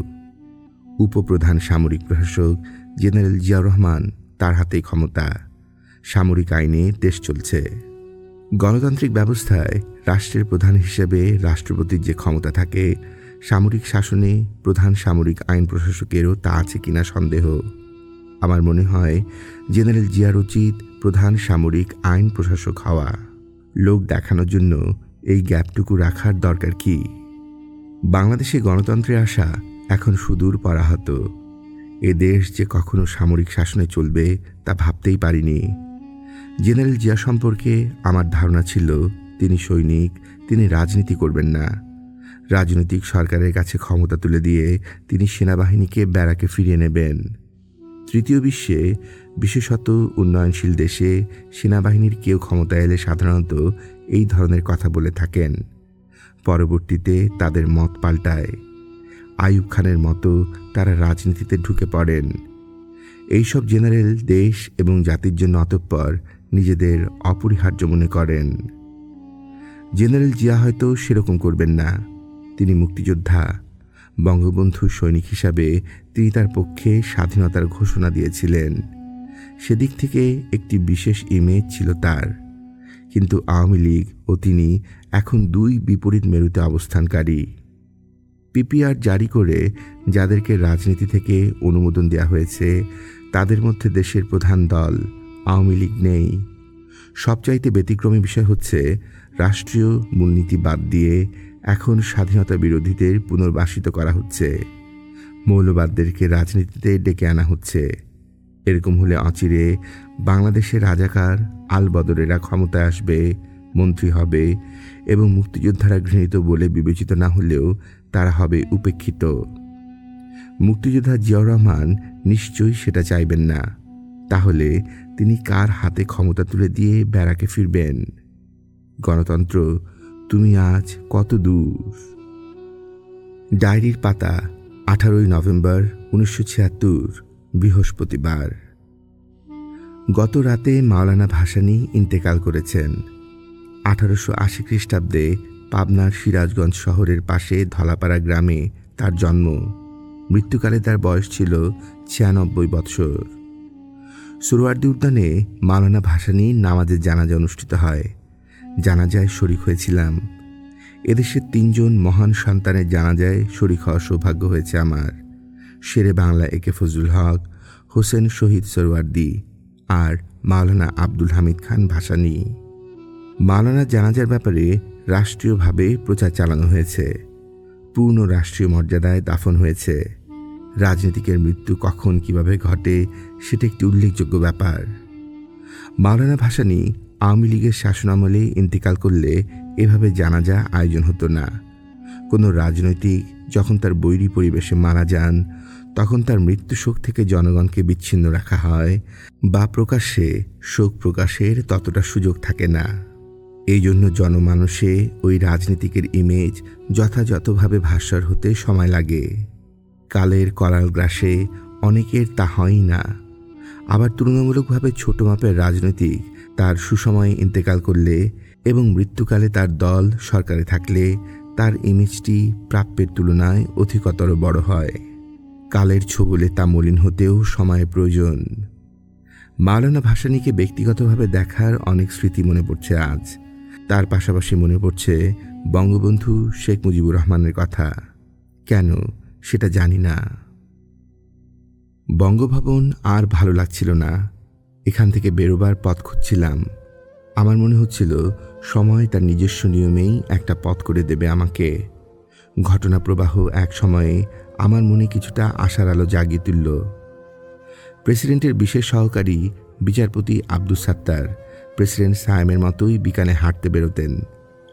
উপপ্রধান সামরিক প্রশাসক জেনারেল জিয়াউর রহমান, তার হাতেই ক্ষমতা। সামরিক আইনে দেশ চলছে। গণতান্ত্রিক ব্যবস্থায় রাষ্ট্রের প্রধান হিসেবে রাষ্ট্রপতির যে ক্ষমতা থাকে, সামরিক শাসনে প্রধান সামরিক আইন প্রশাসকেরও তা আছে কিনা সন্দেহ। আমার মনে হয় জেনারেল জিয়ার উচিত প্রধান সামরিক আইন প্রশাসক হওয়া। লোক দেখানোর জন্য এই গ্যাপটুকু রাখার দরকার কি? বাংলাদেশে গণতন্ত্রে আসা এখন সুদূর পরাহত। এ দেশ যে কখনো সামরিক শাসনে চলবে তা ভাবতেই পারিনি। জেনারেল জিয়া সম্পর্কে আমার ধারণা ছিল তিনি সৈনিক, তিনি রাজনীতি করবেন না। রাজনৈতিক সরকারের কাছে ক্ষমতা তুলে দিয়ে তিনি সেনাবাহিনীকে ব্যারাকে ফিরিয়ে নেবেন। তৃতীয় বিশ্বে, বিশেষত উন্নয়নশীল দেশে সেনাবাহিনীর কেউ ক্ষমতা এলে সাধারণত এই ধরনের কথা বলে থাকেন। পরবর্তীতে তাদের মত পাল্টায়। আইয়ুব খানের মতো তারা রাজনীতিতে ঢুকে পড়েন। এইসব জেনারেল দেশ এবং জাতির জন্য অতঃপর নিজেদের অপরিহার্য মনে করেন। জেনারেল জিয়া হয়তো সেরকম করবেন না। তিনি মুক্তিযোদ্ধা। বঙ্গবন্ধুর সৈনিক হিসাবে তিনি তার পক্ষে স্বাধীনতার ঘোষণা দিয়েছিলেন। সেদিক থেকে একটি বিশেষ ইমেজ ছিল তার। কিন্তু আওয়ামী লীগ ও তিনি এখন দুই বিপরীত মেরুতে অবস্থানকারী। পিপিআর জারি করে যাদেরকে রাজনীতি থেকে অনুমোদন দেওয়া হয়েছে, তাদের মধ্যে দেশের প্রধান দল আওয়ামী লীগ নেই। সবচাইতে ব্যতিক্রমী বিষয় হচ্ছে, রাষ্ট্রীয় মূলনীতি বাদ দিয়ে এখন স্বাধীনতা বিরোধীদের পুনর্বাসিত করা হচ্ছে। মৌলবাদদেরকে রাজনীতিতে ডেকে আনা হচ্ছে। এরকম হলে অচিরে বাংলাদেশের রাজাকার আল বদরেরা ক্ষমতায় আসবে, মন্ত্রী হবে এবং মুক্তিযোদ্ধারা ঘৃণিত বলে বিবেচিত না হলেও তারা হবে উপেক্ষিত। মুক্তিযোদ্ধা জিয়াউর রহমান নিশ্চয়ই সেটা চাইবেন না। তাহলে তিনি কার হাতে ক্ষমতা তুলে দিয়ে ব্যারাকে ফিরবেন? গণতন্ত্র, তুমি আজ কত দূর? ডায়েরির পাতা 18 নভেম্বর 1976, বৃহস্পতিবার। গত রাতে মাওলানা ভাসানী ইন্তেকাল করেছেন। 1880 খ্রিস্টাব্দে পাবনার সিরাজগঞ্জ শহরের পাশে ধলাপাড়া গ্রামে তার জন্ম। মৃত্যুকালে তার বয়স ছিল 96 বৎসর। সোহরাওয়ার্দী উদ্যানে মাওলানা ভাসানীর নামাজের জানাজা অনুষ্ঠিত হয়। জানাজায় শরিক হয়েছিলাম। এদেশের 3 জন মহান সন্তানের জানাজায় শরিক হওয়ার সৌভাগ্য হয়েছে আমার। শেরে বাংলা একে ফজলুল হক, হোসেন শহীদ সোহরাওয়ার্দী আর মাওলানা আব্দুল হামিদ খান ভাসানী। মাওলানার জানাজার ব্যাপারে রাষ্ট্রীয়ভাবে প্রচার চালানো হয়েছে। পূর্ণ রাষ্ট্রীয় মর্যাদায় দাফন হয়েছে। রাজনীতিকের মৃত্যু কখন কিভাবে ঘটে সেটা একটি উল্লেখযোগ্য ব্যাপার। মাওলানা ভাসানী আওয়ামী লীগের শাসনামলে ইন্তেকাল করলে এভাবে জানাজা আয়োজন হতো না। কোনো রাজনৈতিক যখন তার বৈরী পরিবেশে মারা যান, তখন তার মৃত্যু শোক থেকে জনগণকে বিচ্ছিন্ন রাখা হয় বা প্রকাশ্যে শোক প্রকাশের ততটা সুযোগ থাকে না। এই জন্য জনমানসে ওই রাজনীতিকের ইমেজ যথাযথভাবে ভাস্বর হতে সময় লাগে। কালের করাল গ্রাসে অনেকের তা হয়ই না। আবার তুলনামূলকভাবে ছোট মাপের রাজনৈতিক তার সুসময়ে ইন্তেকাল করলে এবং মৃত্যুকালে তার দল সরকারে থাকলে তার ইমেজটি প্রাপ্যের তুলনায় অধিকতর বড় হয়। কালের ছোবলে তা মলিন হতেও সময়ের প্রয়োজন। মাওলানা ভাসানীকে ব্যক্তিগতভাবে দেখার অনেক স্মৃতি মনে পড়ছে আজ। তার পাশাপাশি মনে পড়ছে বঙ্গবন্ধু শেখ মুজিবুর রহমানের কথা। কেন সেটা জানি না। বঙ্গভবন আর ভালো লাগছিল না। এখান থেকে বেরোবার পথ খুঁজছিলাম। আমার মনে হচ্ছিল সময় তার নিজস্ব নিয়মেই একটা পথ করে দেবে আমাকে। ঘটনা প্রবাহ এক সময়ে আমার মনে কিছুটা আশার আলো জাগিয়ে তুলল। প্রেসিডেন্টের বিশেষ সহকারী বিচারপতি আব্দুস সাত্তার প্রেসিডেন্ট সায়েমের মতোই বিকানে হাঁটতে বেরোতেন।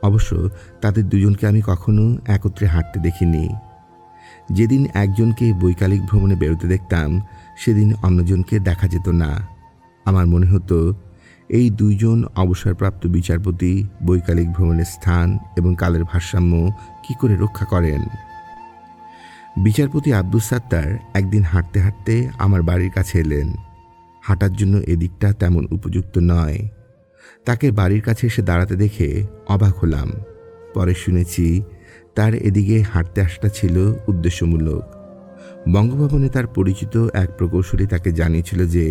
অবশ্য তাদের দুজনকে আমি কখনো একত্রে হাঁটতে দেখিনি। যেদিন একজনকে বৈকালিক ভ্রমণে বেরোতে দেখতাম, সেদিন অন্যজনকে দেখা যেত না। আমার মনে হতো এই 2 জন অবসরপ্রাপ্ত বিচারপতি বৈকালিক ভ্রমণের স্থান এবং কালের ভারসাম্য কি করে রক্ষা করেন। বিচারপতি আব্দুস সাত্তার একদিন হাঁটতে হাঁটতে আমার বাড়ির কাছে এলেন। হাঁটার জন্য এদিকটা তেমন উপযুক্ত নয়। তাকে বাড়ির কাছে এসে দাঁড়াতে দেখে অবাক হলাম। পরে শুনেছি তার এদিকে হাঁটতে আসাটা ছিল উদ্দেশ্যমূলক। বঙ্গভবনে তার পরিচিত এক প্রকৌশলী তাকে জানিয়েছিল যে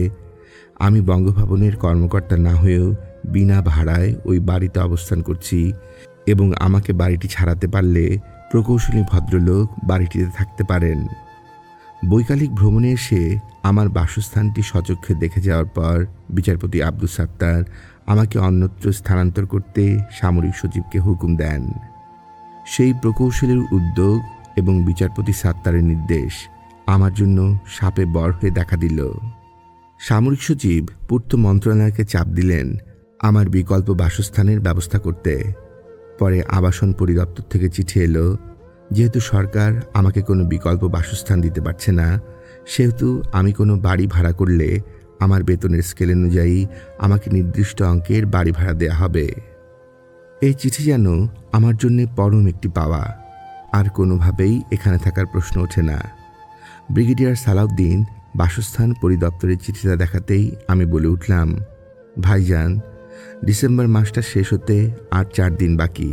আমি বঙ্গভবনের কর্মকর্তা না হয়েও বিনা ভাড়ায় ওই বাড়িতে অবস্থান করছি এবং আমাকে বাড়িটি ছাড়াতে পারলে প্রকৌশলী ভদ্রলোক বাড়িটিতে থাকতে পারেন। বৈকালিক ভ্রমণে এসে আমার বাসস্থানটি সচক্ষে দেখে যাওয়ার পর বিচারপতি আব্দুস সাত্তার আমাকে অন্যত্র স্থানান্তর করতে সামরিক সচিবকে হুকুম দেন। সেই প্রকৌশলীর উদ্যোগ এবং বিচারপতি সাত্তারের নির্দেশ আমার জন্য সাপে বর হয়ে দেখা দিল। সামরিক সচিব পূর্ত মন্ত্রণালয়কে চাপ দিলেন আমার বিকল্প বাসস্থানের ব্যবস্থা করতে। পরে আবাসন পরিদপ্তর থেকে চিঠি এলো, যেহেতু সরকার আমাকে কোনো বিকল্প বাসস্থান দিতে পারছে না, সেহেতু আমি কোনো বাড়ি ভাড়া করলে আমার বেতনের স্কেল অনুযায়ী আমাকে নির্দিষ্ট অঙ্কের বাড়ি ভাড়া দেয়া হবে। এই চিঠি যেন আমার জন্য পরম একটি পাওয়া। আর কোনোভাবেই এখানে থাকার প্রশ্ন ওঠে না। ব্রিগেডিয়ার সালাউদ্দিন বাসস্থান পরিদপ্তরের চিঠিটা দেখাতেই আমি বলে উঠলাম, ভাইজান, ডিসেম্বর মাসটা শেষ হতে আর 4 দিন বাকি।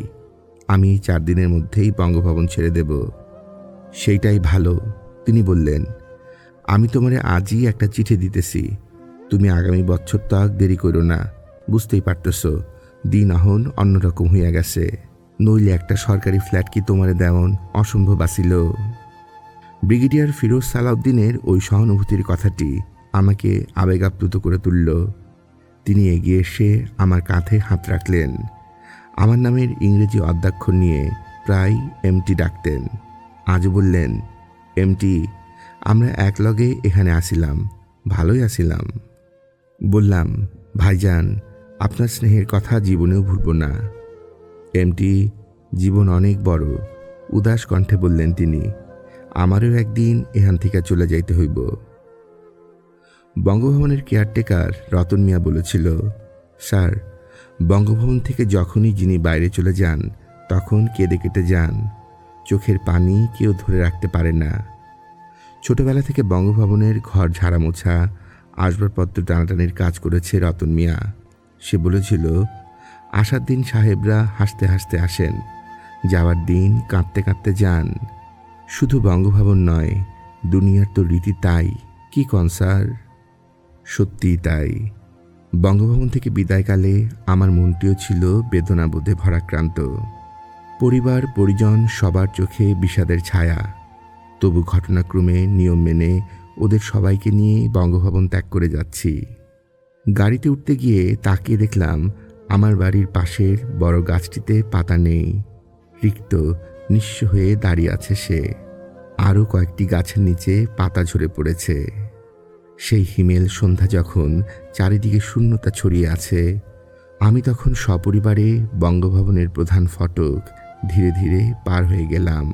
আমি এই 4 দিনের মধ্যেই বঙ্গভবন ছেড়ে দেব। সেইটাই ভালো। তিনি বললেন, আমি তোমারে আজই একটা চিঠি দিতেছি। তুমি আগামী বছর তক দেরি করো না। বুঝতেই পারতেছ দিন অহন অন্যরকম হইয়া গেছে। নইলে একটা সরকারি ফ্ল্যাট কি তোমারে দেওয়ান অসম্ভব আসিল। ব্রিগেডিয়ার ফিরোজ সালাউদ্দিনের ওই সহানুভূতির কথাটি আমাকে আবেগাপ্লুত করে তুলল। তিনি এগিয়ে এসে আমার কাঁধে হাত রাখলেন। আমার নামের ইংরেজি অদ্যাক্ষর নিয়ে প্রায় এমটি ডাকতেন। আজ বললেন, এমটি, আমরা একলগে এখানে আসিলাম, ভালোই আসিলাম। বললাম, ভাইজান, আপনার স্নেহের কথা জীবনেও ভুলব না। এমটি, জীবন অনেক বড়, উদাস কণ্ঠে বললেন তিনি। আমারও একদিন এখান থেকে চলে যাইতে হইব। বঙ্গভবনের কেয়ারটেকার রতন মিয়া বলেছিল, স্যার, বঙ্গভবন থেকে যখনই যিনি বাইরে চলে যান তখন কেঁদে কেটে যান, চোখের পানি কেউ ধরে রাখতে পারে না। ছোটবেলা থেকে বঙ্গভবনের ঘর ঝাড়া মোছা, আসবাবপত্র টানাটানির কাজ করেছে রতন মিয়া। সে বলেছিল, আসার দিন সাহেবরা হাসতে হাসতে আসেন, যাওয়ার দিন কাঁদতে কাঁদতে যান। শুধু বঙ্গভবন নয়, দুনিয়ার তো রীতি তাই, কি কন স্যার? সত্যিই তাই। বঙ্গভবন থেকে বিদায়কালে আমার মনটিও ছিল বেদনাবোধে ভরাক্রান্ত। পরিবার পরিজন সবার চোখে বিষাদের ছায়া। তবু ঘটনাক্রমে নিয়ম মেনে ওদের সবাইকে নিয়ে বঙ্গভবন ত্যাগ করে যাচ্ছি। গাড়িতে উঠতে গিয়ে তাকিয়ে দেখলাম আমার বাড়ির পাশের বড় গাছটিতে পাতা নেই, রিক্ত, নিঃস্ব হয়ে দাঁড়িয়ে আছে সে। আরও কয়েকটি গাছের নিচে পাতা ঝরে পড়েছে। সেই হিমেল সন্ধ্যা যখন চারিদিকে শূন্যতা ছড়িয়ে আছে, আমি তখন সপরিবারে বঙ্গভবনের প্রধান ফটক ধীরে ধীরে পার হয়ে গেলাম।